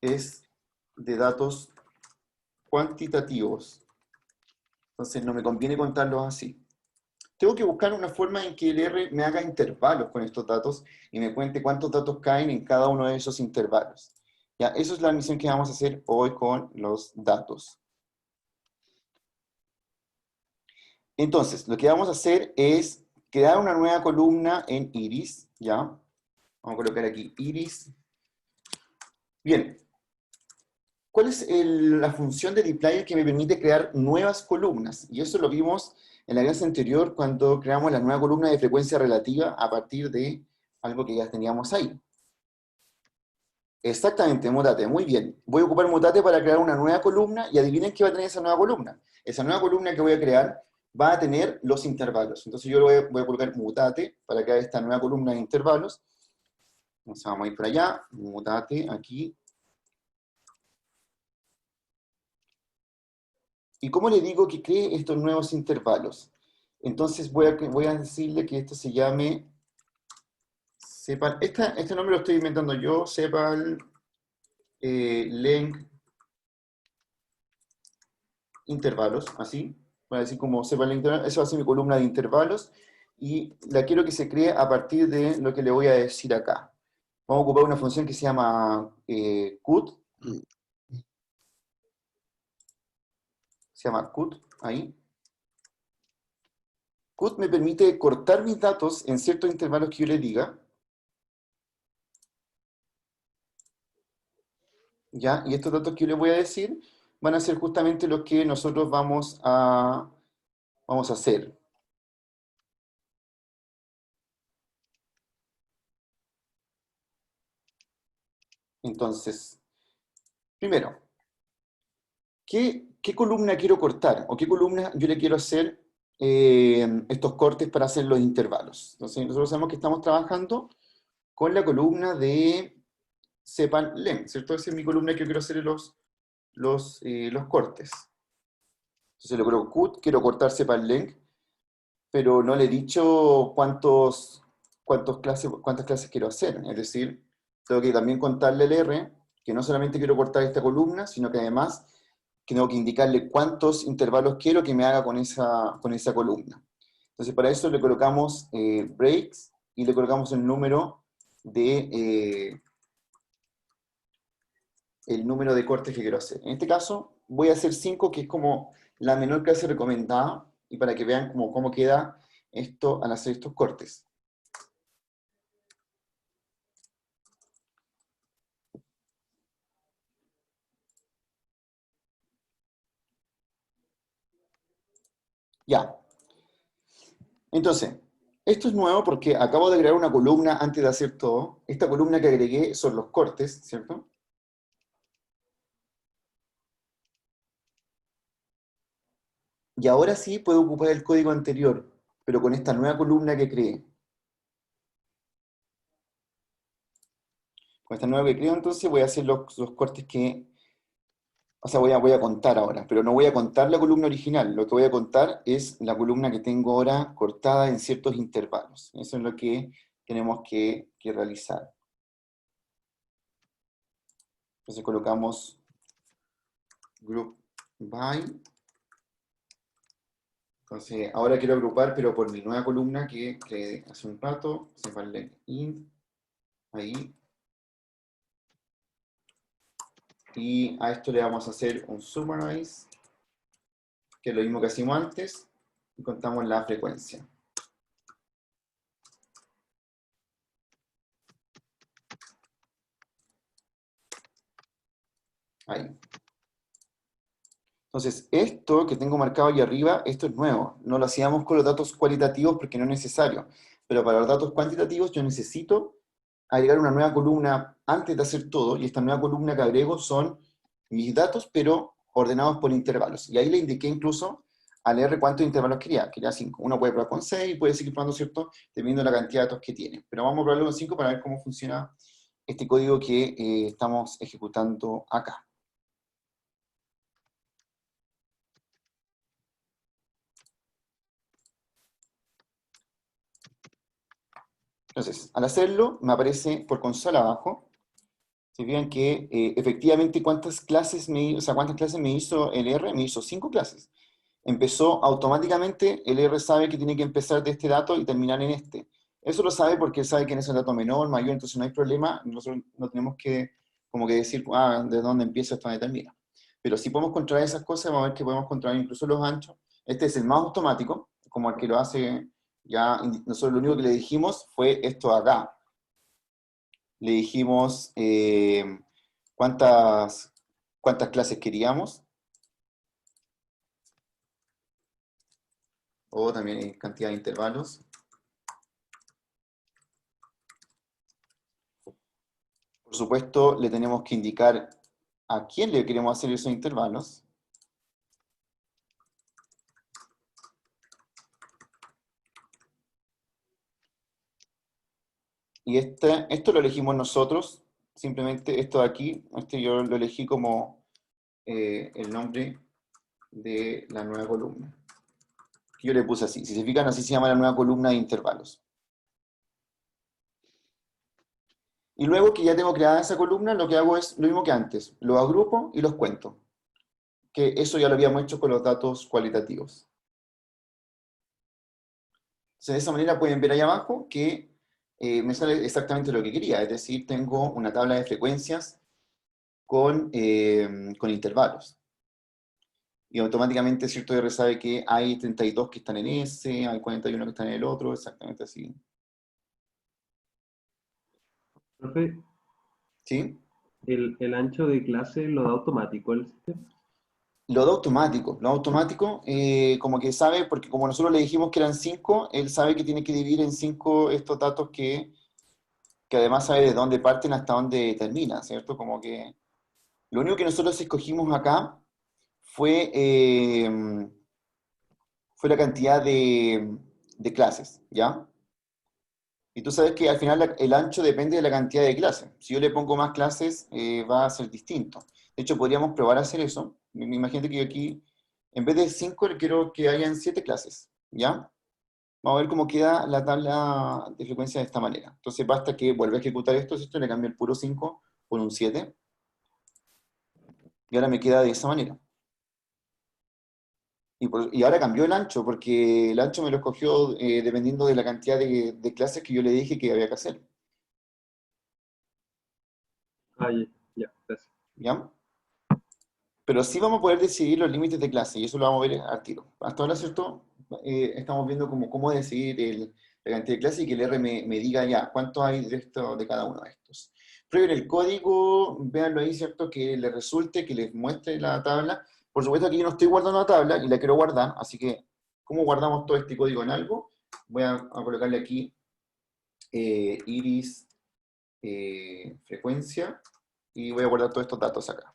Speaker 1: es de datos cuantitativos. Entonces no me conviene contarlos así. Tengo que buscar una forma en que el R me haga intervalos con estos datos y me cuente cuántos datos caen en cada uno de esos intervalos. Ya, eso es la misión que vamos a hacer hoy con los datos. Entonces, lo que vamos a hacer es crear una nueva columna en iris, ¿ya? Vamos a colocar aquí iris. Bien. ¿Cuál es la función de dplyr que me permite crear nuevas columnas? Y eso lo vimos en la clase anterior cuando creamos la nueva columna de frecuencia relativa a partir de algo que ya teníamos ahí. Exactamente, mutate, muy bien. Voy a ocupar mutate para crear una nueva columna y adivinen qué va a tener esa nueva columna. Esa nueva columna que voy a crear va a tener los intervalos. Entonces yo voy a colocar mutate para crear esta nueva columna de intervalos. Entonces vamos a ir para allá, mutate aquí. ¿Y cómo le digo que cree estos nuevos intervalos? Entonces voy a decirle que esto se llame CEPAL. Este nombre lo estoy inventando yo, CEPAL length intervalos, así. Voy a decir como CEPAL length intervalos. Eso va a ser mi columna de intervalos. Y la quiero que se cree a partir de lo que le voy a decir acá. Vamos a ocupar una función que se llama cut. Se llama cut, ahí. Cut me permite cortar mis datos en ciertos intervalos que yo le diga. ¿Ya? Y estos datos que yo les voy a decir van a ser justamente los que nosotros vamos a hacer. Entonces, primero, ¿qué columna quiero cortar? ¿O qué columna yo le quiero hacer estos cortes para hacer los intervalos? Entonces, nosotros sabemos que estamos trabajando con la columna de CEPAL-LENG, ¿cierto? Esa es mi columna que yo quiero hacer los cortes. Entonces le coloco cut, quiero cortar CEPAL-LENG, pero no le he dicho cuántas clases quiero hacer. Es decir, tengo que también contarle al R que no solamente quiero cortar esta columna, sino que además tengo que indicarle cuántos intervalos quiero que me haga con esa columna. Entonces para eso le colocamos breaks y le colocamos el número de el número de cortes que quiero hacer. En este caso, voy a hacer 5, que es como la menor clase recomendada, y para que vean cómo queda esto al hacer estos cortes. Ya. Entonces, esto es nuevo porque acabo de agregar una columna antes de hacer todo. Esta columna que agregué son los cortes, ¿cierto? Y ahora sí puedo ocupar el código anterior, pero con esta nueva columna que creé. Con esta nueva que creo, entonces voy a hacer los cortes que... O sea, voy a contar ahora, pero no voy a contar la columna original. Lo que voy a contar es la columna que tengo ahora cortada en ciertos intervalos. Eso es lo que tenemos que realizar. Entonces colocamos group by. Entonces, ahora quiero agrupar, pero por mi nueva columna que creé hace un rato. Separarle int, ahí. Y a esto le vamos a hacer un summarize, que es lo mismo que hicimos antes, y contamos la frecuencia. Ahí. Entonces, esto que tengo marcado ahí arriba, esto es nuevo. No lo hacíamos con los datos cualitativos porque no es necesario. Pero para los datos cuantitativos yo necesito agregar una nueva columna antes de hacer todo, y esta nueva columna que agrego son mis datos, pero ordenados por intervalos. Y ahí le indiqué incluso al R cuántos intervalos quería 5. Uno puede probar con 6 y puede seguir probando, ¿cierto? Dependiendo de la cantidad de datos que tiene. Pero vamos a probarlo con 5 para ver cómo funciona este código que estamos ejecutando acá. Entonces, al hacerlo, me aparece por consola abajo. Se fijan que efectivamente cuántas clases me hizo el R, me hizo 5 clases. Empezó automáticamente, el R sabe que tiene que empezar de este dato y terminar en este. Eso lo sabe porque él sabe que en ese dato menor, mayor, entonces no hay problema, nosotros no tenemos que como que decir, de dónde empieza hasta dónde termina. Pero si podemos controlar esas cosas, vamos a ver que podemos controlar incluso los anchos. Este es el más automático, como el que lo hace ya, nosotros lo único que le dijimos fue esto de acá. Le dijimos cuántas clases queríamos, o también cantidad de intervalos. Por supuesto, le tenemos que indicar a quién le queremos hacer esos intervalos. Y esto lo elegimos nosotros, simplemente esto de aquí, yo lo elegí como el nombre de la nueva columna. Yo le puse así, si se fijan así se llama la nueva columna de intervalos. Y luego que ya tengo creada esa columna, lo que hago es lo mismo que antes, lo agrupo y los cuento. Que eso ya lo habíamos hecho con los datos cualitativos. Entonces, de esa manera pueden ver ahí abajo que me sale exactamente lo que quería, es decir, tengo una tabla de frecuencias con intervalos. Y automáticamente, ¿cierto? R sabe que hay 32 que están en ese, hay 41 que están en el otro, exactamente así.
Speaker 6: Profe,
Speaker 1: ¿Sí?
Speaker 6: el ancho de clase lo da automático el sistema.
Speaker 1: Lo automático, como que sabe, porque como nosotros le dijimos que eran 5, él sabe que tiene que dividir en 5 estos datos que además sabe de dónde parten hasta dónde terminan, ¿cierto? Como que lo único que nosotros escogimos acá fue, fue la cantidad de clases, ¿ya? Y tú sabes que al final el ancho depende de la cantidad de clases. Si yo le pongo más clases, va a ser distinto. De hecho, podríamos probar a hacer eso. Imagínate que yo aquí, en vez de 5, quiero que hayan 7 clases, ¿ya? Vamos a ver cómo queda la tabla de frecuencia de esta manera. Entonces basta que vuelva a ejecutar esto, le cambio el puro 5 por un 7. Y ahora me queda de esa manera. Y ahora cambió el ancho, porque el ancho me lo escogió dependiendo de la cantidad de clases que yo le dije que había que hacer.
Speaker 6: Ah, ya, gracias.
Speaker 1: ¿ya? Pero sí vamos a poder decidir los límites de clase, y eso lo vamos a ver al tiro. Hasta ahora, ¿cierto? Estamos viendo cómo decidir la cantidad de clases y que el R me diga ya cuánto hay de, esto, de cada uno de estos. Pero en el código, véanlo ahí, ¿cierto? Que les resulte, que les muestre la tabla. Por supuesto, aquí yo no estoy guardando la tabla y la quiero guardar, así que, ¿cómo guardamos todo este código en algo? Voy a colocarle aquí iris, frecuencia, y voy a guardar todos estos datos acá.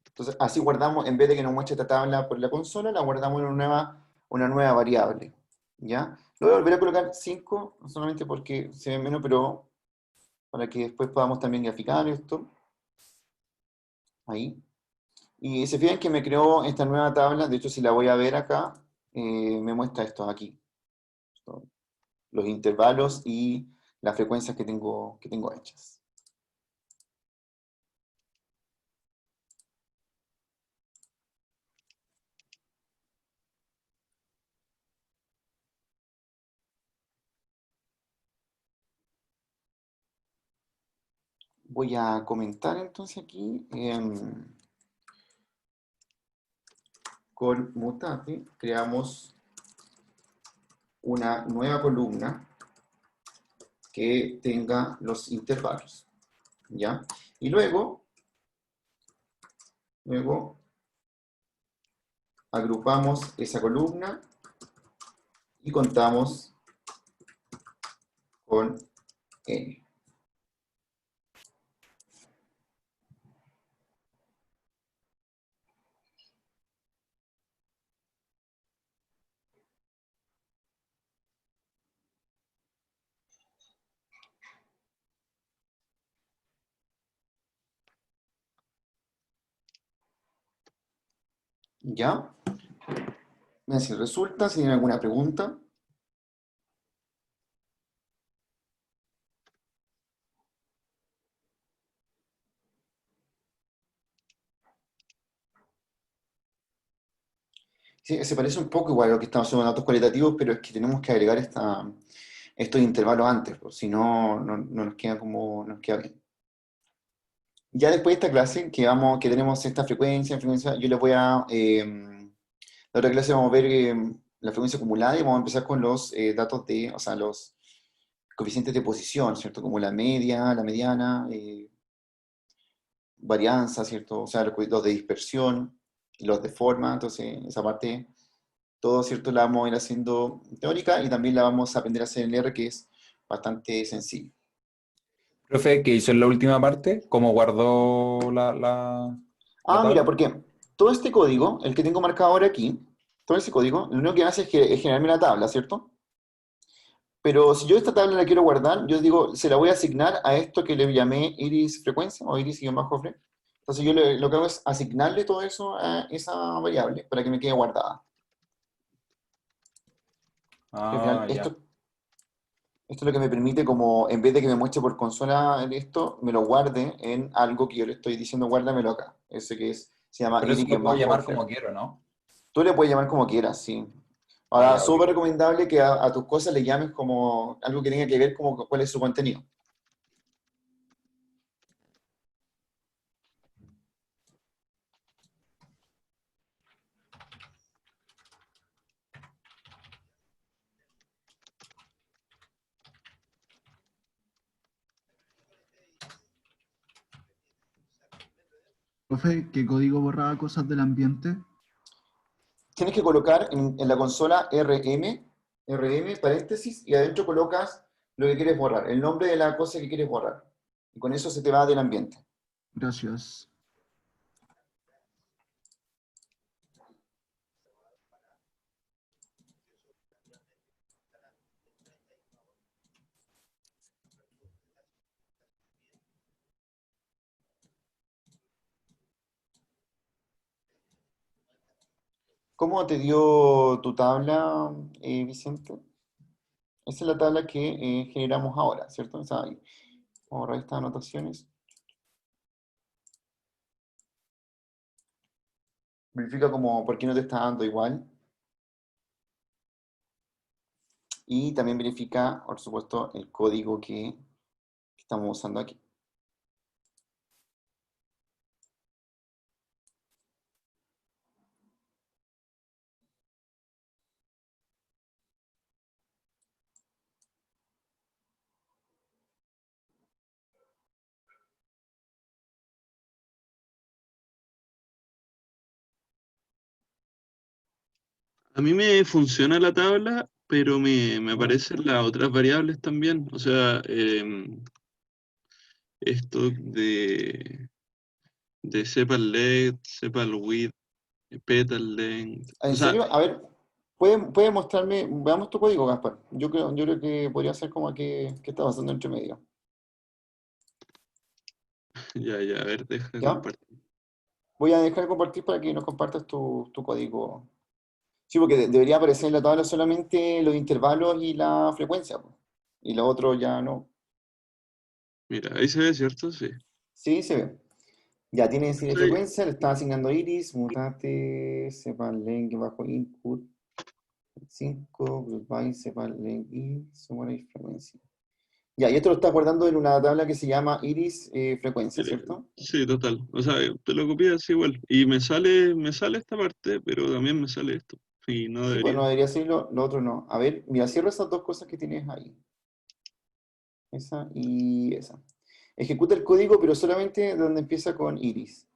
Speaker 1: Entonces, así guardamos, en vez de que nos muestre esta tabla por la consola, la guardamos en una nueva variable. ¿Ya? Lo voy a volver a colocar 5, no solamente porque se ve menos, pero para que después podamos también graficar esto. Ahí. Y se fijan que me creó esta nueva tabla, de hecho si la voy a ver acá, me muestra esto aquí. Los intervalos y las frecuencias que tengo hechas. Voy a comentar entonces aquí con Mutate, creamos una nueva columna que tenga los intervalos, ¿ya? Y luego agrupamos esa columna y contamos con n. ¿Ya? Vean si resulta, si tienen alguna pregunta. Sí, se parece un poco igual a lo que estamos haciendo en datos cualitativos, pero es que tenemos que agregar estos intervalos antes, pues, si no, no nos queda como nos queda bien. Ya después de esta clase, que tenemos esta frecuencia, yo les voy a... la otra clase vamos a ver la frecuencia acumulada y vamos a empezar con los datos de, o sea, los coeficientes de posición, ¿cierto? Como la media, la mediana, varianza, ¿cierto? O sea, los de dispersión, los de forma, entonces esa parte, todo, ¿cierto? La vamos a ir haciendo teórica y también la vamos a aprender a hacer en R, que es bastante sencillo.
Speaker 2: Profe, ¿qué hizo en la última parte? ¿Cómo guardó la
Speaker 1: Mira,
Speaker 2: tabla?
Speaker 1: porque todo este código, el que tengo marcado ahora aquí, todo ese código, lo único que hace es generarme una tabla, ¿cierto? Pero si yo esta tabla la quiero guardar, yo digo, se la voy a asignar a esto que le llamé iris frecuencia o iris-fre. Entonces yo lo que hago es asignarle todo eso a esa variable para que me quede guardada. Y al final,
Speaker 2: Ah, ya.
Speaker 1: esto es lo que me permite, como en vez de que me muestre por consola esto, me lo guarde en algo que yo le estoy diciendo, guárdamelo acá. Ese que se llama
Speaker 2: Pero eso lo puedo llamar
Speaker 1: iris-fre.
Speaker 2: como quiero, ¿no?
Speaker 1: Tú le puedes llamar como quieras, sí.
Speaker 2: Ah,
Speaker 1: Ahora,
Speaker 2: ya, ok.
Speaker 1: súper recomendable que a tus cosas le llames como algo que tenga que ver como cuál es su contenido.
Speaker 4: Profe, ¿qué código borraba cosas del ambiente?
Speaker 1: Tienes que colocar en la consola RM, paréntesis, y adentro colocas lo que quieres borrar, el nombre de la cosa que quieres borrar. Y con eso se te va del ambiente.
Speaker 4: Gracias.
Speaker 1: ¿Cómo te dio tu tabla, Vicente? Esa es la tabla que generamos ahora, ¿cierto? O sea, vamos a borrar estas anotaciones. Verifica como por qué no te está dando igual. y también verifica, por supuesto, el código que estamos usando aquí.
Speaker 5: A mí me funciona la tabla, pero me aparecen las otras variables también. O sea, esto de sepal length, sepal width, petal length. O
Speaker 1: ¿En
Speaker 5: sea,
Speaker 1: serio? A ver, ¿puede mostrarme? Veamos tu código, Gaspar. Yo creo que podría ser como que está pasando entre medio.
Speaker 5: ya, a ver, deja
Speaker 1: ¿Ya?
Speaker 5: compartir.
Speaker 1: Voy a dejar de compartir para que nos compartas tu código. Sí, porque debería aparecer en la tabla solamente los intervalos y la frecuencia, po. Y lo otro ya no.
Speaker 5: Mira, ahí se ve, ¿cierto? Sí.
Speaker 1: Sí, se ve. Ya tiene decir
Speaker 5: Estoy-
Speaker 1: frecuencia, le está asignando iris, mutate, sepan len, bajo input, 5, group by, sepan len y sumar y frecuencia. Ya, y esto lo estás guardando en una tabla que se llama iris frecuencia, ¿cierto?
Speaker 5: Sí, total. O sea, te lo copié así igual. Y me sale esta parte, pero también me sale esto. Y no
Speaker 1: Sí, pues no
Speaker 5: debería.
Speaker 1: debería ser lo otro no. A ver, mira, cierro esas dos cosas que tienes ahí. Esa y esa. Ejecuta el código, pero solamente donde empieza con iris.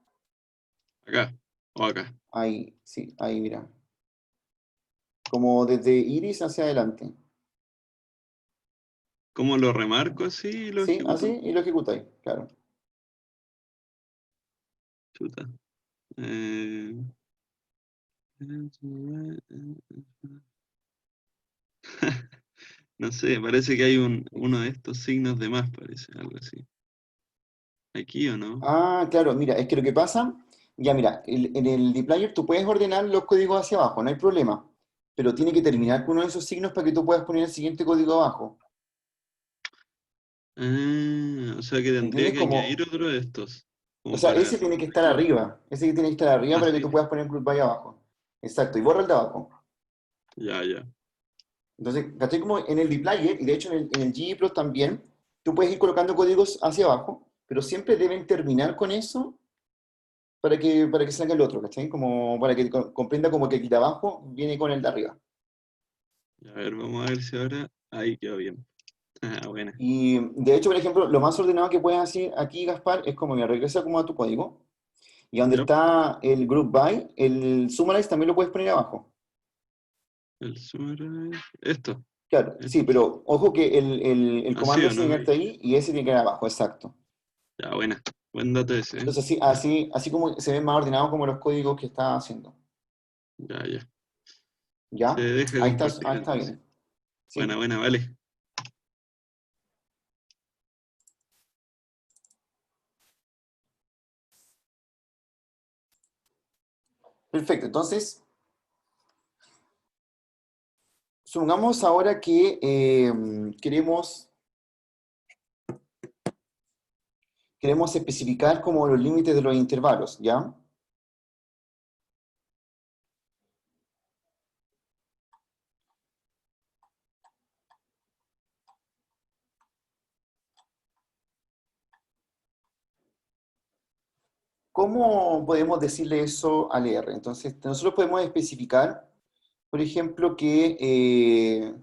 Speaker 5: Acá o acá.
Speaker 1: Ahí, sí, ahí mira. Como desde iris hacia adelante.
Speaker 5: ¿Cómo lo remarco así y lo
Speaker 1: Sí, así
Speaker 5: ejecuto?
Speaker 1: y lo ejecutáis, claro.
Speaker 5: Chuta. Eh, No sé, parece que hay uno de estos signos de más, parece, algo así. ¿Aquí o no?
Speaker 1: Ah, claro, mira, es que lo que pasa, ya mira, en el dplyr tú puedes ordenar los códigos hacia abajo, no hay problema. Pero tiene que terminar con uno de esos signos para que tú puedas poner el siguiente código abajo.
Speaker 5: O sea que tendría
Speaker 1: ¿Entiendes?
Speaker 5: que añadir
Speaker 1: Como,
Speaker 5: otro de estos,
Speaker 1: o
Speaker 5: como
Speaker 1: sea,
Speaker 5: para
Speaker 1: ese tiene que estar
Speaker 5: remarcarlo.
Speaker 1: arriba. Ese que tiene que estar arriba
Speaker 5: Ah,
Speaker 1: para que
Speaker 5: sí,
Speaker 1: tú puedas poner group by abajo. Exacto, y borra el de abajo.
Speaker 5: ya.
Speaker 1: Entonces, ¿cachai? Como en el dplyr, y de hecho en el ggplot también, tú puedes ir colocando códigos hacia abajo, pero siempre deben terminar con eso para que salga el otro, ¿cachai? Como para que comprenda como que el de abajo viene con el de arriba.
Speaker 5: A ver, vamos a ver si ahora ahí quedó bien. Ah, buena.
Speaker 1: Y de hecho, por ejemplo, lo más ordenado que puedes hacer aquí, Gaspar, es como que regresa como a tu código, y donde
Speaker 5: Ya,
Speaker 1: está el group by, el summarize también lo puedes poner abajo.
Speaker 5: el summarize. Esto.
Speaker 1: Claro,
Speaker 5: Esto.
Speaker 1: sí, pero ojo que el
Speaker 5: Así
Speaker 1: comando
Speaker 5: o
Speaker 1: es
Speaker 5: no.
Speaker 1: enseñarte ahí y ese tiene que ir abajo, exacto.
Speaker 5: Ya, buena. Buen dato ese, ¿eh?
Speaker 1: Entonces, así,
Speaker 5: Ya,
Speaker 1: así como se ven más ordenados como los códigos que está haciendo.
Speaker 5: ya. Se
Speaker 1: ¿Ya?
Speaker 5: deja
Speaker 1: Ahí
Speaker 5: compartir
Speaker 1: está
Speaker 5: entonces.
Speaker 1: bien. ¿Sí?
Speaker 5: Buena, vale.
Speaker 1: Perfecto. Entonces, supongamos ahora que queremos especificar como los límites de los intervalos, ¿ya? ¿Cómo podemos decirle eso al R? Entonces, nosotros podemos especificar, por ejemplo, que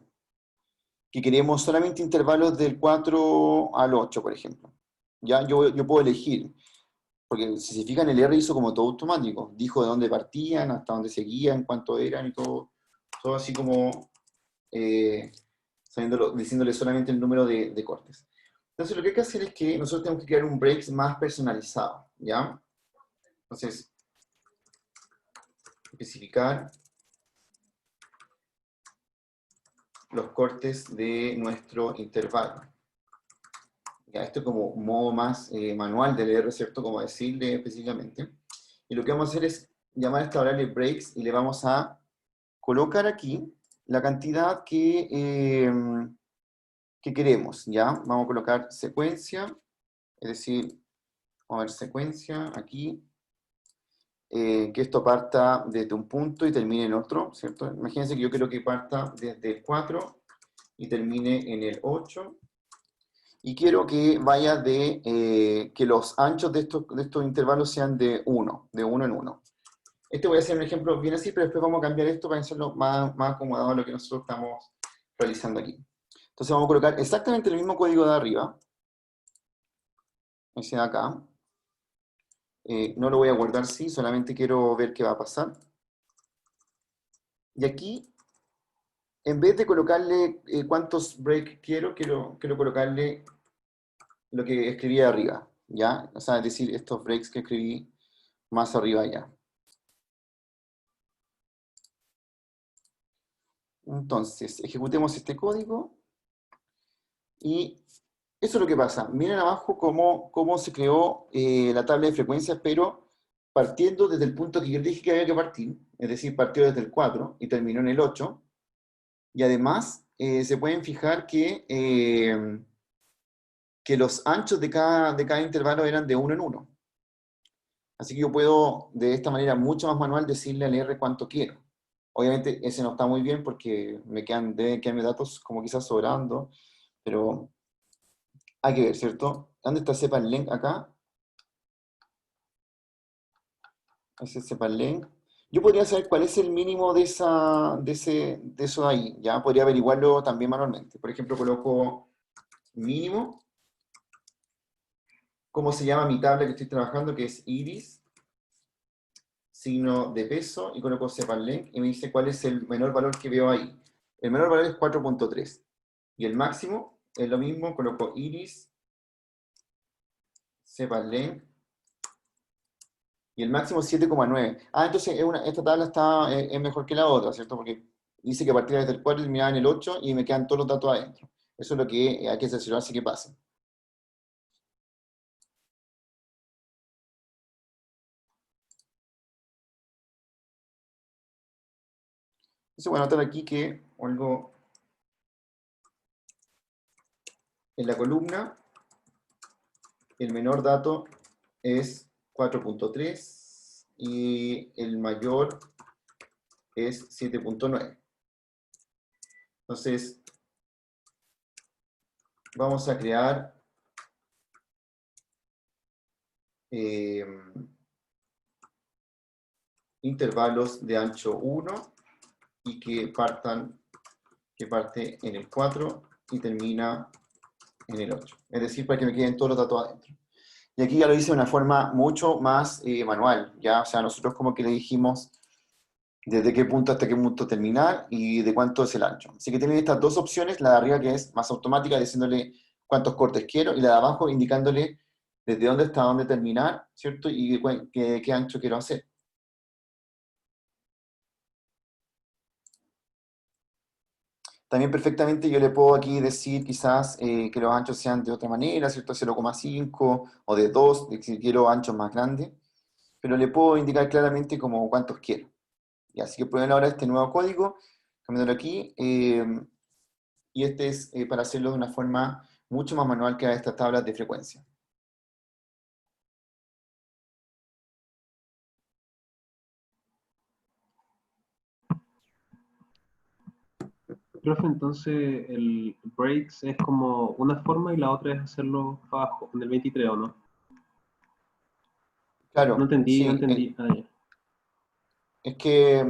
Speaker 1: queremos solamente intervalos del 4 al 8, por ejemplo. ¿Ya? Yo puedo elegir, porque si se fijan, el R hizo como todo automático. Dijo de dónde partían, hasta dónde seguían, cuánto eran y todo así como eh, diciéndole solamente el número de cortes. Entonces, lo que hay que hacer es que nosotros tenemos que crear un break más personalizado, ¿ya? Entonces, especificar los cortes de nuestro intervalo. Ya, esto es como un modo más manual de leer, ¿cierto? Como decirle específicamente. Y lo que vamos a hacer es llamar a esta variable breaks y le vamos a colocar aquí la cantidad que queremos, ¿ya? Vamos a colocar secuencia, es decir, vamos a ver secuencia aquí, que esto parta desde un punto y termine en otro, ¿cierto? Imagínense que yo quiero que parta desde el 4 y termine en el 8. Y quiero que vaya que los anchos de estos intervalos sean de 1 en 1. Este voy a hacer un ejemplo bien así, pero después vamos a cambiar esto para hacerlo más acomodado a lo que nosotros estamos realizando aquí. Entonces vamos a colocar exactamente el mismo código de arriba, ese de acá. No lo voy a guardar, sí, solamente quiero ver qué va a pasar. Y aquí, en vez de colocarle cuántos break quiero colocarle lo que escribí arriba, ¿ya? O sea, es decir, estos breaks que escribí más arriba ya. Entonces, ejecutemos este código y eso es lo que pasa. Miren abajo cómo se creó la tabla de frecuencias, pero partiendo desde el punto que yo dije que había que partir, es decir, partió desde el 4 y terminó en el 8. Y además, se pueden fijar que los anchos de cada intervalo eran de 1 en 1. Así que yo puedo, de esta manera mucho más manual, decirle al R cuánto quiero. Obviamente ese no está muy bien porque deben quedarme datos como quizás sobrando, pero hay que ver, ¿cierto? ¿Dónde está cpanlength acá? Ese es cpanlength. Yo podría saber cuál es el mínimo de eso de ahí, ¿ya? Podría averiguarlo también manualmente. Por ejemplo, coloco mínimo, cómo se llama mi tabla que estoy trabajando, que es iris, signo de peso, y coloco cpanlength, y me dice cuál es el menor valor que veo ahí. El menor valor es 4.3. Y el máximo es lo mismo, coloco iris, cpanlength, y el máximo es 7,9. Ah, entonces esta tabla es mejor que la otra, ¿cierto? Porque dice que a partir desde el 4 terminaba en el 8 y me quedan todos los datos adentro. Eso es lo que hay que asegurarse que pase. Entonces voy a anotar aquí que algo en la columna, el menor dato es 4.3 y el mayor es 7.9. Entonces, vamos a crear intervalos de ancho 1 y que parte en el 4 y termina en el 8. Es decir, para que me queden todos los datos adentro. Y aquí ya lo hice de una forma mucho más manual, ¿ya? O sea, nosotros como que le dijimos desde qué punto hasta qué punto terminar y de cuánto es el ancho. Así que tienen estas dos opciones, la de arriba que es más automática, diciéndole cuántos cortes quiero, y la de abajo indicándole desde dónde hasta dónde terminar, ¿cierto? Y qué ancho quiero hacer. También perfectamente yo le puedo aquí decir quizás que los anchos sean de otra manera, ¿cierto? 0,5 o de 2, si quiero anchos más grandes, pero le puedo indicar claramente como cuántos quiero. Y así que prueben ahora este nuevo código, cambiándolo aquí, y este es para hacerlo de una forma mucho más manual que a estas tablas de frecuencia.
Speaker 6: Profe, entonces el breaks es como una forma y la otra es hacerlo abajo, en el 23, ¿o no? No
Speaker 1: Claro,
Speaker 6: entendí, no
Speaker 1: sí,
Speaker 6: entendí. Ah, ya.
Speaker 1: es que,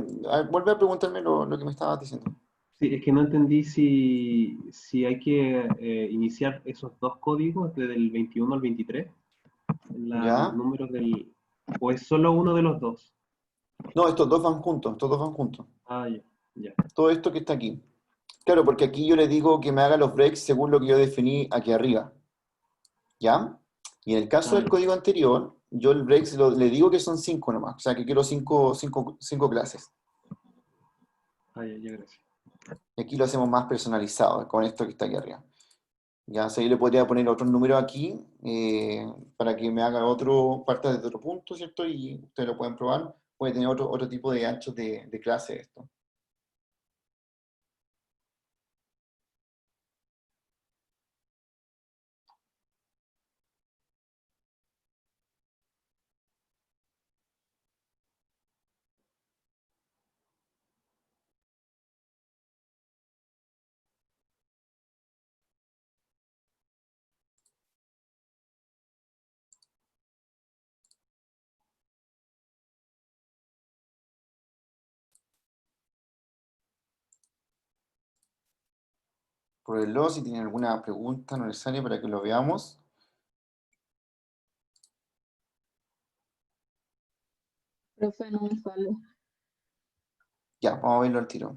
Speaker 1: vuelve a preguntarme lo que me estabas diciendo.
Speaker 6: Sí, es que no entendí si hay que iniciar esos dos códigos desde el 21 al 23, en los
Speaker 1: ¿Ya?
Speaker 6: números o es solo uno de los dos.
Speaker 1: No, estos dos van juntos, estos dos van juntos.
Speaker 6: Ah, ya, ya.
Speaker 1: Todo esto que está aquí. Claro, porque aquí yo le digo que me haga los breaks según lo que yo definí aquí arriba. ¿Ya? Y en el caso
Speaker 6: Ah,
Speaker 1: del
Speaker 6: ya.
Speaker 1: código anterior, yo el breaks le digo que son 5 nomás. O sea, que quiero cinco clases.
Speaker 6: Ah, ya, ya, gracias.
Speaker 1: Y aquí lo hacemos más personalizado con esto que está aquí arriba. Ya, o sea, yo le podría poner otro número aquí para que me haga parte desde otro punto, ¿cierto? Y ustedes lo pueden probar. Puede tener otro tipo de anchos de clase esto. Pruébenlo si tienen alguna pregunta no necesaria para que lo veamos.
Speaker 3: Profe, no me sale.
Speaker 1: Ya, vamos a verlo al tiro.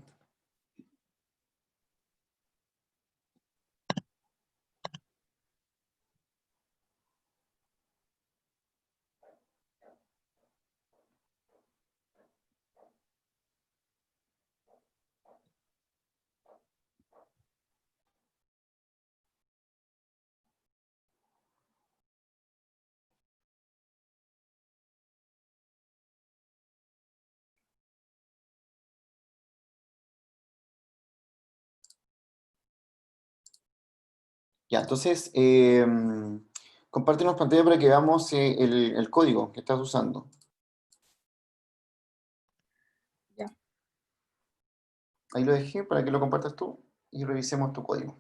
Speaker 1: Ya, entonces, compártenos pantalla para que veamos el código que estás usando.
Speaker 3: Ya.
Speaker 1: Ahí lo dejé para que lo compartas tú y revisemos tu código.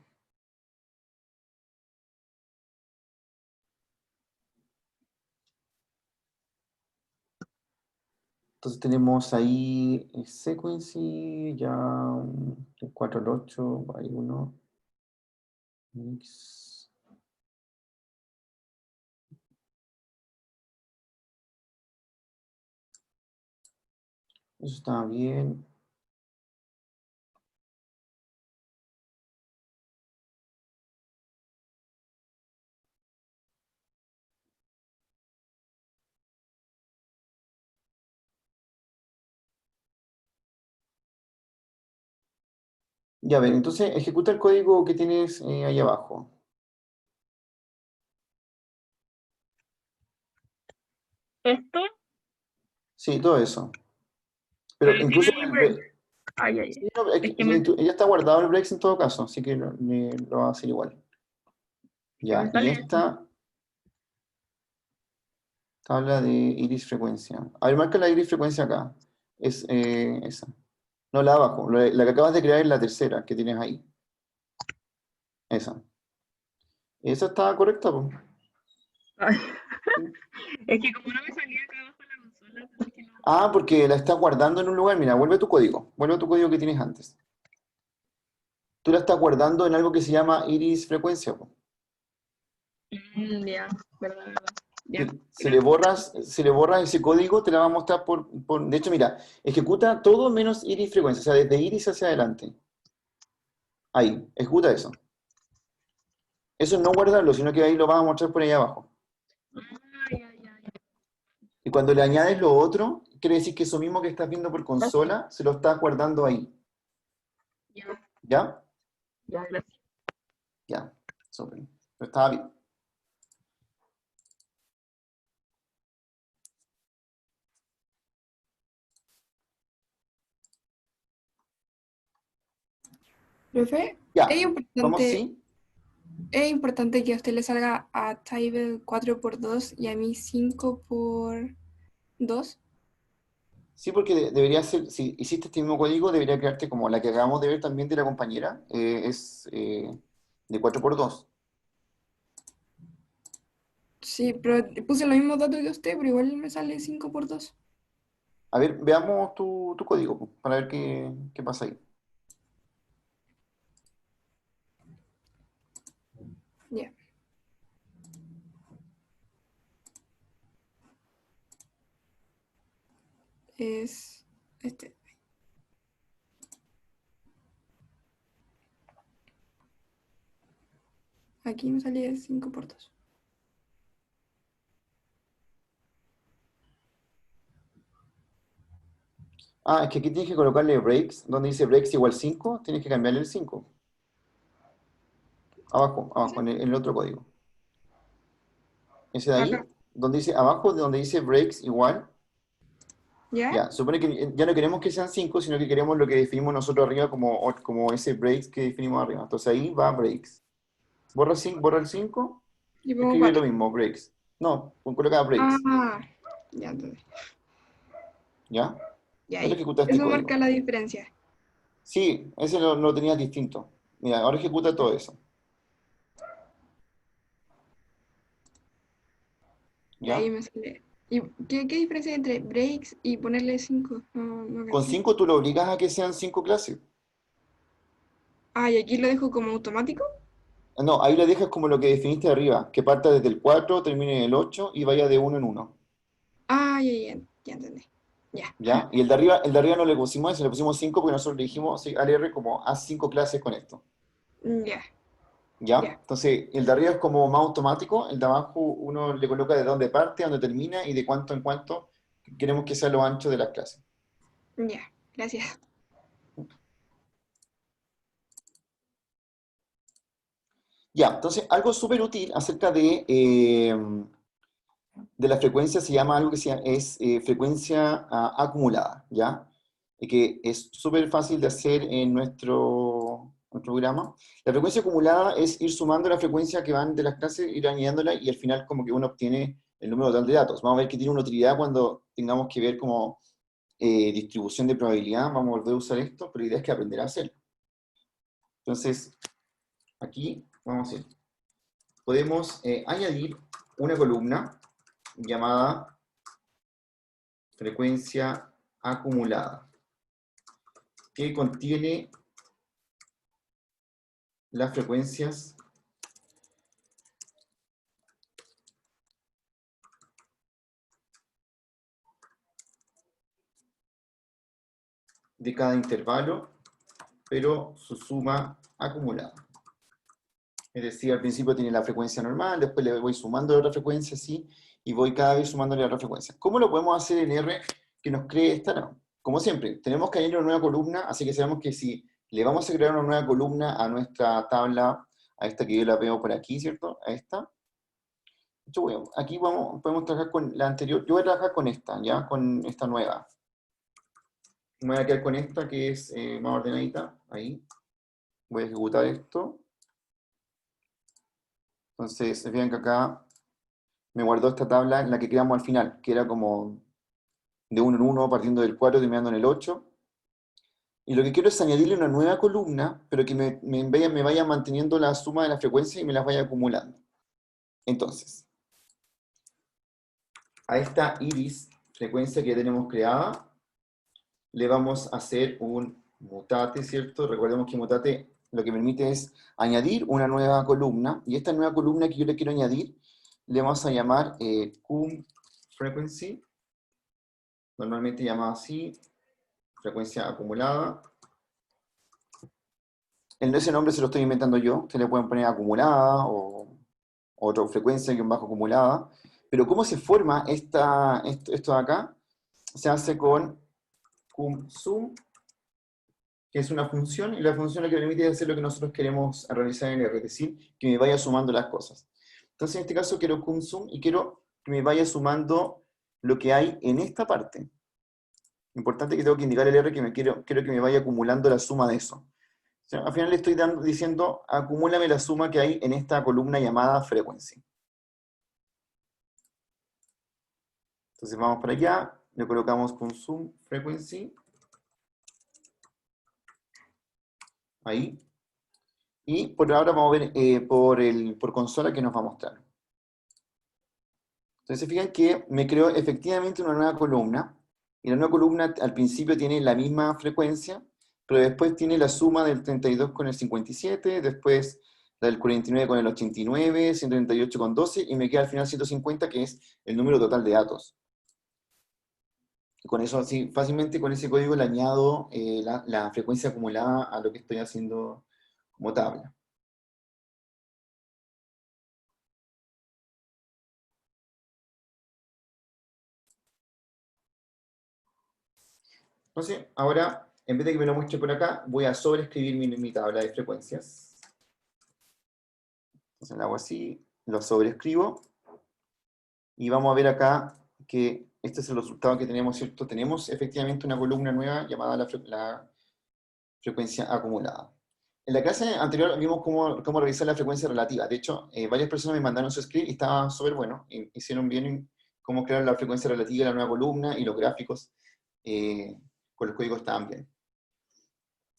Speaker 1: Entonces tenemos ahí el sequency, ya el 4 al 8, hay uno. Mix. Eso está bien. Ya ver, entonces ejecuta el código que tienes ahí abajo.
Speaker 3: ¿Esto?
Speaker 1: Sí, todo eso. Pero
Speaker 3: Pero
Speaker 1: incluso
Speaker 3: tiene
Speaker 1: el
Speaker 3: break.
Speaker 1: break.
Speaker 3: Ay, ay,
Speaker 1: Sí,
Speaker 3: ay.
Speaker 1: no,
Speaker 3: Es que me,
Speaker 1: ya está guardado el breaks en todo caso, así que lo va a hacer igual.
Speaker 3: que me
Speaker 1: Ya, y
Speaker 3: sale eso.
Speaker 1: esta tabla de iris frecuencia. A ver, marca la iris frecuencia acá. Es esa. No, la de abajo. La que acabas de crear es la tercera que tienes ahí. Esa. Esa está correcta, po.
Speaker 3: Ay. Es que como no me salía acá abajo en la consola, pensé que no.
Speaker 1: Ah, porque la estás guardando en un lugar. Mira, vuelve a tu código. Vuelve a tu código que tienes antes. Tú la estás guardando en algo que se llama iris frecuencia, po.
Speaker 3: Ya, verdad, verdad. Ya,
Speaker 1: Si
Speaker 3: gracias.
Speaker 1: le borras ese código, te la va a mostrar De hecho, mira, ejecuta todo menos iris frecuencia. O sea, desde iris hacia adelante. Ahí, ejecuta eso. Eso no guardarlo, sino que ahí lo vas a mostrar por ahí abajo.
Speaker 3: Ay, ay, ay.
Speaker 1: Y cuando le añades lo otro, quiere decir que eso mismo que estás viendo por consola, se lo estás guardando ahí.
Speaker 3: Ya,
Speaker 1: ¿Ya?
Speaker 3: ya, gracias.
Speaker 1: Ya. Súper. Pero estaba bien.
Speaker 7: Profe,
Speaker 1: Ya. ¿Vamos? Sí.
Speaker 7: es importante que a usted le salga a Table 4x2 y a mí 5x2.
Speaker 1: Sí, porque debería ser, si hiciste este mismo código, debería crearte como la que acabamos de ver también de la compañera. Es de 4x2.
Speaker 7: Sí, pero puse los mismos datos que usted, pero igual me sale 5x2.
Speaker 1: A ver, veamos tu código, po, para ver qué pasa ahí.
Speaker 7: Ya. Es este. Aquí me sale 5x2.
Speaker 1: Ah, es que aquí tienes que colocarle breaks. Donde dice breaks igual 5, tienes que cambiarle el 5. Abajo, en el otro código. Ese de
Speaker 7: Acá.
Speaker 1: ahí, donde dice, abajo de donde dice breaks igual,
Speaker 7: ¿Ya?
Speaker 1: ya, supone que ya no queremos que sean 5, sino que queremos lo que definimos nosotros arriba como ese breaks que definimos arriba. Entonces ahí va breaks. Borra el 5,
Speaker 7: Y pongo
Speaker 1: escribe lo
Speaker 7: 4.
Speaker 1: mismo, breaks. No, coloca breaks,
Speaker 7: Ah, ya, entonces.
Speaker 1: ¿ya?
Speaker 7: Ya
Speaker 1: Ahora
Speaker 7: ahí.
Speaker 1: ejecuta este
Speaker 7: Eso marca
Speaker 1: código.
Speaker 7: la diferencia.
Speaker 1: Sí, ese lo tenías distinto. Mira, ahora ejecuta todo eso,
Speaker 7: Y ahí
Speaker 1: ¿ya?
Speaker 7: me sale. ¿Y qué diferencia hay entre breaks y ponerle 5? No, no
Speaker 1: Con
Speaker 7: caché.
Speaker 1: 5 tú lo obligas a que sean 5 clases.
Speaker 7: Ah, y aquí lo dejo como automático.
Speaker 1: No, ahí lo dejas como lo que definiste arriba, que parta desde el 4, termine en el 8 y vaya de uno en uno.
Speaker 7: Ah, ya entendí. Ya,
Speaker 1: ¿Ya? Y el de arriba no le pusimos eso, le pusimos 5 porque nosotros le dijimos sí, al R como haz 5 clases con esto.
Speaker 7: ya,
Speaker 1: ¿Ya?
Speaker 7: ya,
Speaker 1: Entonces, el de arriba es como más automático, el de abajo uno le coloca de dónde parte, dónde termina y de cuánto en cuánto queremos que sea lo ancho de las clases.
Speaker 7: ya. Gracias.
Speaker 1: Ya, entonces, algo súper útil acerca de la frecuencia se llama algo que es frecuencia acumulada, ¿ya? Y que es súper fácil de hacer en nuestro programa. La frecuencia acumulada es ir sumando la frecuencia que van de las clases, ir añadiéndola y al final como que uno obtiene el número total de datos. Vamos a ver que tiene una utilidad cuando tengamos que ver como distribución de probabilidad, vamos a volver a usar esto, pero la idea es que aprender a hacerlo. Entonces, aquí vamos a ir. Podemos añadir una columna llamada frecuencia acumulada, que contiene las frecuencias de cada intervalo, pero su suma acumulada. Es decir, al principio tiene la frecuencia normal, después le voy sumando la otra frecuencia, así, y voy cada vez sumándole la otra frecuencia. ¿Cómo lo podemos hacer en R que nos cree esta? No. Como siempre, tenemos que añadir una nueva columna, así que sabemos que si le vamos a crear una nueva columna a nuestra tabla, a esta que yo la veo por aquí, ¿cierto? A esta. Aquí podemos trabajar con la anterior. Yo voy a trabajar con esta, ¿ya? Con esta nueva. Me voy a quedar con esta que es más ordenadita. Ahí. Voy a ejecutar esto. Entonces, se fijan que acá me guardó esta tabla en la que creamos al final, que era como de 1 en 1, partiendo del 4, terminando en el 8. Y lo que quiero es añadirle una nueva columna, pero que me vaya manteniendo la suma de las frecuencias y me las vaya acumulando. Entonces, a esta iris, frecuencia que ya tenemos creada, le vamos a hacer un mutate, ¿cierto? Recordemos que mutate lo que permite es añadir una nueva columna, y esta nueva columna que yo le quiero añadir, le vamos a llamar cum frequency, normalmente llamada así, frecuencia acumulada. Ese nombre se lo estoy inventando yo, ustedes le pueden poner acumulada o otra frecuencia que un bajo acumulada, pero ¿cómo se forma esto de acá? Se hace con cum sum, que es una función, y la función lo que permite es hacer lo que nosotros queremos realizar en R, es decir, que me vaya sumando las cosas. Entonces, en este caso quiero cum sum y quiero que me vaya sumando lo que hay en esta parte. Importante que tengo que indicar el R que quiero que me vaya acumulando la suma de eso. O sea, al final le estoy diciendo, acumúlame la suma que hay en esta columna llamada frequency. Entonces vamos para allá, le colocamos con sum frequency. Ahí. Y por ahora vamos a ver por consola que nos va a mostrar. Entonces se fijan que me creó efectivamente una nueva columna, y la nueva columna al principio tiene la misma frecuencia, pero después tiene la suma del 32 con el 57, después la del 49 con el 89, 138 con 12, y me queda al final 150, que es el número total de datos. Y con eso, así, fácilmente con ese código le añado la frecuencia acumulada a lo que estoy haciendo como tabla. Entonces, ahora, en vez de que me lo muestre por acá, voy a sobreescribir mi tabla de frecuencias. Entonces lo hago así, lo sobreescribo, y vamos a ver acá que este es el resultado que tenemos, ¿cierto? Tenemos efectivamente una columna nueva llamada la frecuencia acumulada. En la clase anterior vimos cómo revisar la frecuencia relativa. De hecho, varias personas me mandaron su script y estaba súper bueno. Hicieron bien en cómo crear la frecuencia relativa de la nueva columna, y los gráficos con los códigos estaban bien.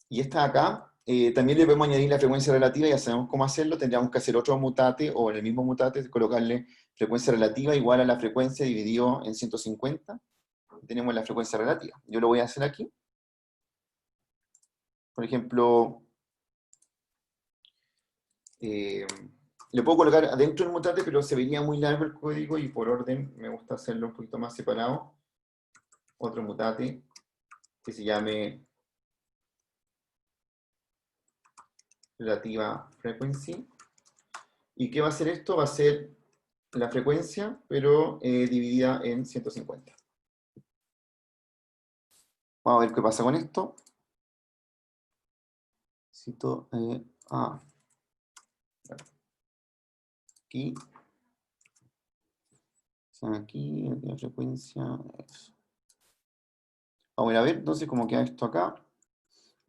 Speaker 1: Y esta de acá, también le podemos añadir la frecuencia relativa, ya sabemos cómo hacerlo. Tendríamos que hacer otro mutate, o en el mismo mutate colocarle frecuencia relativa igual a la frecuencia dividido en 150. Y tenemos la frecuencia relativa. Yo lo voy a hacer aquí. Por ejemplo, le puedo colocar adentro del mutate, pero se vería muy largo el código y por orden me gusta hacerlo un poquito más separado. Otro mutate que se llame relativa frequency. ¿Y qué va a ser esto? Va a ser la frecuencia, pero dividida en 150. Vamos a ver qué pasa con esto. Necesito, aquí. Aquí, la frecuencia. Eso. Vamos a ver entonces cómo queda esto acá.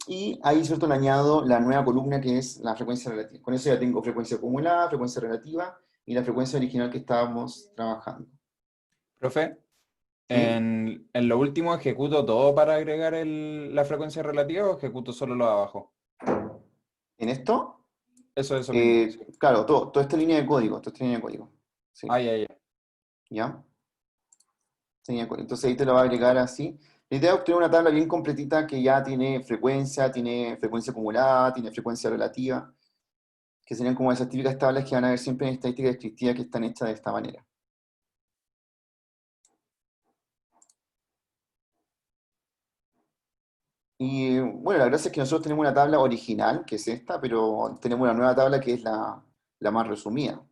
Speaker 1: Y ahí, ¿cierto?, le añado la nueva columna que es la frecuencia relativa. Con eso ya tengo frecuencia acumulada, frecuencia relativa y la frecuencia original que estábamos trabajando.
Speaker 2: Profe,
Speaker 1: ¿Sí?
Speaker 2: en lo último, ¿ejecuto todo para agregar la frecuencia relativa o ejecuto solo lo de abajo?
Speaker 1: ¿En esto?
Speaker 2: Eso mismo. Sí.
Speaker 1: Claro, toda esta línea de código, Sí,
Speaker 2: Ah, ya.
Speaker 1: ¿ya? Entonces ahí te lo va a agregar así. La idea es obtener una tabla bien completita que ya tiene frecuencia acumulada, tiene frecuencia relativa, que serían como esas típicas tablas que van a ver siempre en estadística descriptiva que están hechas de esta manera. Y bueno, la gracia es que nosotros tenemos una tabla original, que es esta, pero tenemos una nueva tabla que es la más resumida.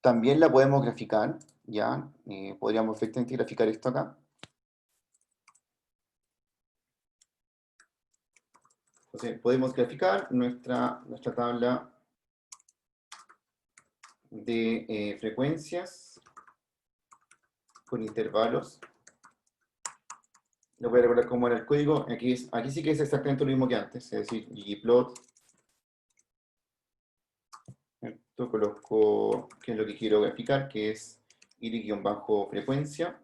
Speaker 1: También la podemos graficar, ¿ya? Podríamos perfectamente graficar esto acá. Entonces, podemos graficar nuestra tabla de frecuencias con intervalos. Lo voy a recordar cómo era el código. Aquí sí que es exactamente lo mismo que antes, es decir, ggplot. Esto coloco qué es lo que quiero graficar, que es ir-frecuencia.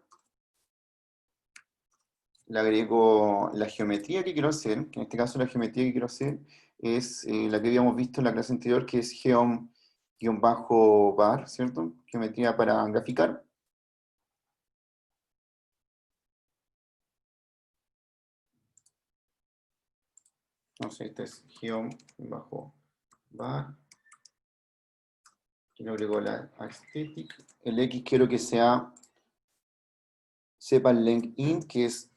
Speaker 1: Le agrego la geometría que quiero hacer, que en este caso la geometría que quiero hacer es la que habíamos visto en la clase anterior, que es geom-bar, ¿cierto? Geometría para graficar. Entonces, este es geom-bar. Aquí le agrego la aesthetic. El X quiero que sea sepal-length int, que es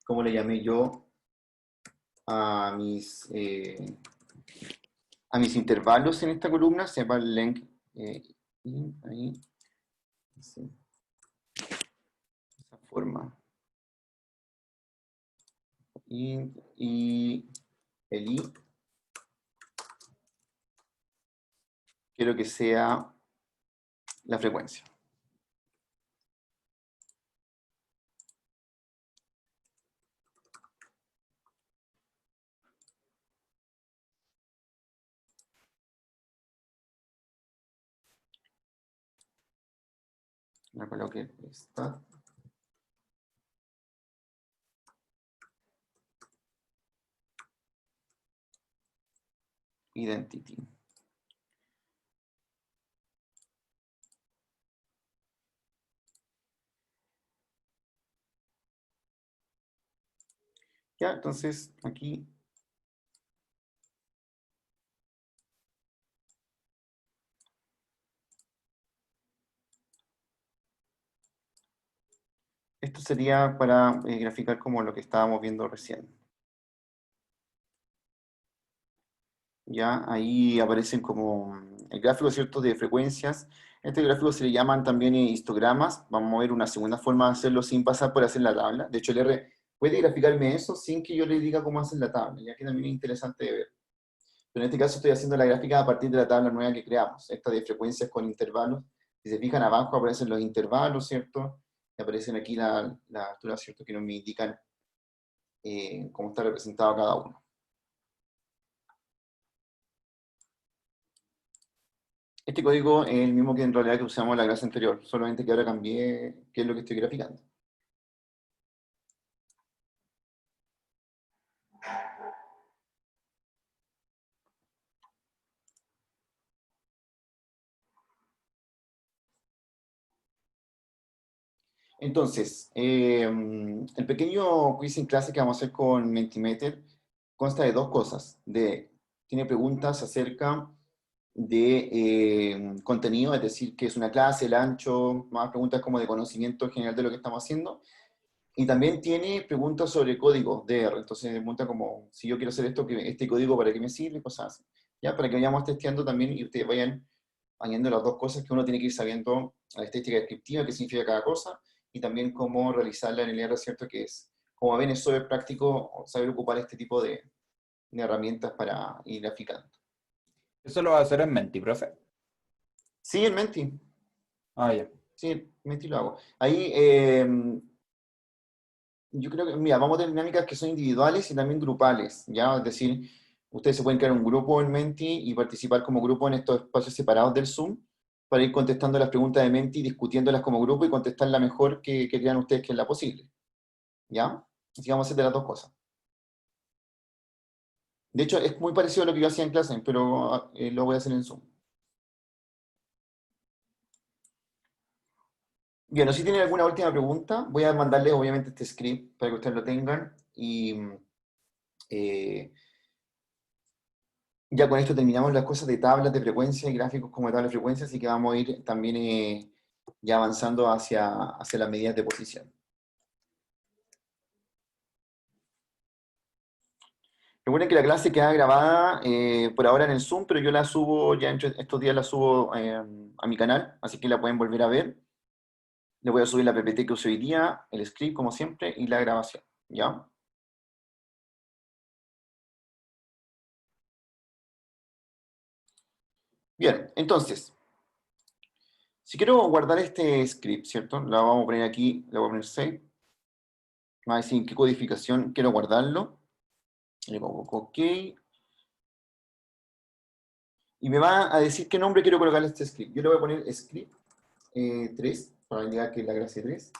Speaker 1: como le llamé yo a mis intervalos en esta columna, sepal-length int, ahí, así, de esa forma. Y el i quiero que sea la frecuencia. La coloque stat. Identity. Ya, entonces aquí esto sería para graficar como lo que estábamos viendo recién. Ya, ahí aparecen como el gráfico, ¿cierto?, de frecuencias. Este gráfico se le llaman también histogramas. Vamos a ver una segunda forma de hacerlo sin pasar por hacer la tabla. De hecho, el R puede graficarme eso sin que yo le diga cómo hacer la tabla, ya que también es interesante de ver. Pero en este caso estoy haciendo la gráfica a partir de la tabla nueva que creamos, esta de frecuencias con intervalos. Si se fijan abajo aparecen los intervalos, ¿cierto? Y aparecen aquí las alturas, ¿cierto?, que nos indican cómo está representado cada uno. Este código es el mismo que en realidad que usamos en la clase anterior, solamente que ahora cambié qué es lo que estoy graficando. Entonces, el pequeño quiz en clase que vamos a hacer con Mentimeter consta de dos cosas. Tiene preguntas acerca de contenido, es decir, qué es una clase, el ancho, más preguntas como de conocimiento general de lo que estamos haciendo. Y también tiene preguntas sobre código DR. Entonces, pregunta como, si yo quiero hacer esto, este código, ¿para qué me sirve? Cosas así. ¿Ya? Para que vayamos testeando también y ustedes vayan añadiendo las dos cosas que uno tiene que ir sabiendo, la estética descriptiva, qué significa cada cosa, y también cómo realizarla en el R, ¿cierto? Que es, como ven, es súper práctico saber ocupar este tipo de herramientas para ir graficando.
Speaker 2: ¿Eso lo va a hacer en Menti, profe?
Speaker 1: Sí, en Menti.
Speaker 2: Ah, ya.
Speaker 1: Sí, en Menti lo hago. Ahí, yo creo que, mira, vamos a tener dinámicas que son individuales y también grupales, ¿ya? Es decir, ustedes se pueden crear un grupo en Menti y participar como grupo en estos espacios separados del Zoom para ir contestando las preguntas de Menti, discutiéndolas como grupo y contestar la mejor que crean ustedes que es la posible, ¿ya? Así que vamos a hacer de las dos cosas. De hecho, es muy parecido a lo que yo hacía en clase, pero lo voy a hacer en Zoom. Bien, si tienen alguna última pregunta, voy a mandarles obviamente este script para que ustedes lo tengan y eh, ya con esto terminamos las cosas de tablas de frecuencia y gráficos como de tablas de frecuencia, así que vamos a ir también ya avanzando hacia las medidas de posición. Recuerden que la clase queda grabada por ahora en el Zoom, pero yo la subo, ya entre estos días la subo a mi canal, así que la pueden volver a ver. Le voy a subir la PPT que usé hoy día, el script como siempre, y la grabación, ¿ya? Bien, entonces, si quiero guardar este script, ¿cierto? La vamos a poner aquí, le voy a poner save. Me va a decir en qué codificación quiero guardarlo. Le pongo OK. Y me va a decir qué nombre quiero colocarle a este script. Yo le voy a poner script 3, para indicar que es la clase 3.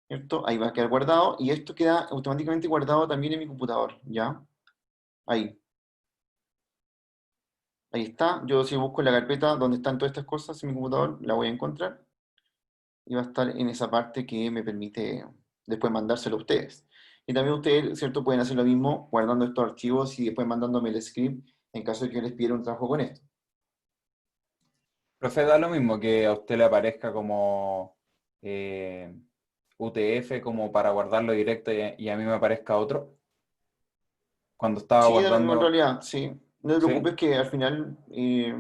Speaker 1: ¿Cierto? Ahí va a quedar guardado. Y esto queda automáticamente guardado también en mi computador, ¿ya? Ahí. Ahí está. Yo si busco en la carpeta donde están todas estas cosas en mi computador, la voy a encontrar. Y va a estar en esa parte que me permite después mandárselo a ustedes. Y también ustedes, ¿cierto? Pueden hacer lo mismo guardando estos archivos y después mandándome el script en caso de que yo les pidiera un trabajo con esto.
Speaker 2: Profe, da lo mismo que a usted le aparezca como UTF, como para guardarlo directo y a mí me aparezca otro. Cuando estaba
Speaker 1: Sí, en
Speaker 2: guardando.
Speaker 1: realidad, sí. No te
Speaker 2: ¿Sí?
Speaker 1: preocupes que al final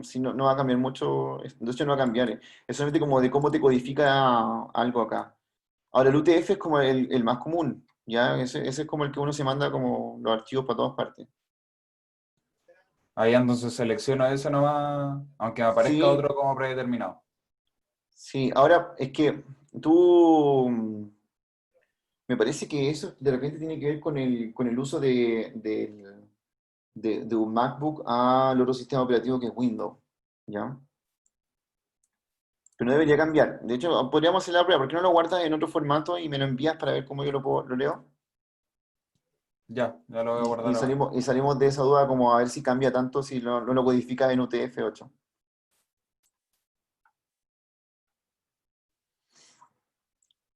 Speaker 1: sí, no va a cambiar mucho, de hecho no va a cambiar. Es solamente como de cómo te codifica algo acá. Ahora el UTF es como el más común, ¿ya? Ese es como el que uno se manda como los archivos para todas partes.
Speaker 2: Ahí entonces selecciono ese nomás, aunque me aparezca
Speaker 1: Sí,
Speaker 2: otro como predeterminado.
Speaker 1: sí. Ahora es que tú, me parece que eso de repente tiene que ver con el uso de un MacBook al otro sistema operativo que es Windows, ¿ya? Pero no debería cambiar. De hecho, podríamos hacer la prueba. ¿Por qué no lo guardas en otro formato y me lo envías para ver cómo yo lo leo?
Speaker 2: Ya lo voy a
Speaker 1: Y,
Speaker 2: guardar
Speaker 1: y
Speaker 2: ahora.
Speaker 1: salimos, y salimos de esa duda como a ver si cambia tanto si no lo codificas en UTF-8.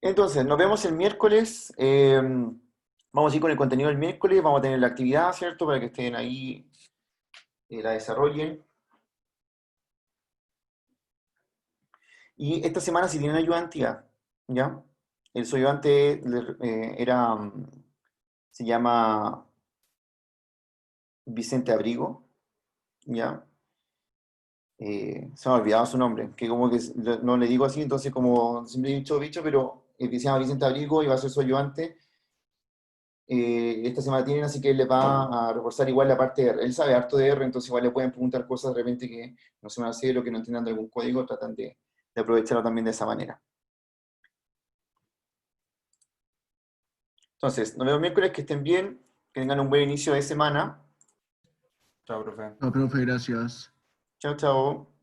Speaker 1: Entonces, nos vemos el miércoles. Vamos a ir con el contenido del miércoles. Vamos a tener la actividad, ¿cierto? Para que estén ahí, la desarrollen. Y esta semana si tienen ayudante ¿ya? Su ayudante se llama Vicente Abrigo, ¿ya? Se me ha olvidado su nombre, que como que no le digo así, entonces como siempre he dicho bicho, pero el que se llama Vicente Abrigo y va a ser su ayudante. Esta semana tienen, así que él les va a reforzar igual la parte de R. Él sabe harto de R, entonces igual le pueden preguntar cosas de repente que no se van a hacer o que no entiendan de algún código, tratan de aprovecharlo también de esa manera. Entonces, nos vemos miércoles, que estén bien, que tengan un buen inicio de semana.
Speaker 2: Chao, profe.
Speaker 4: No, profe, gracias.
Speaker 1: Chao, chao.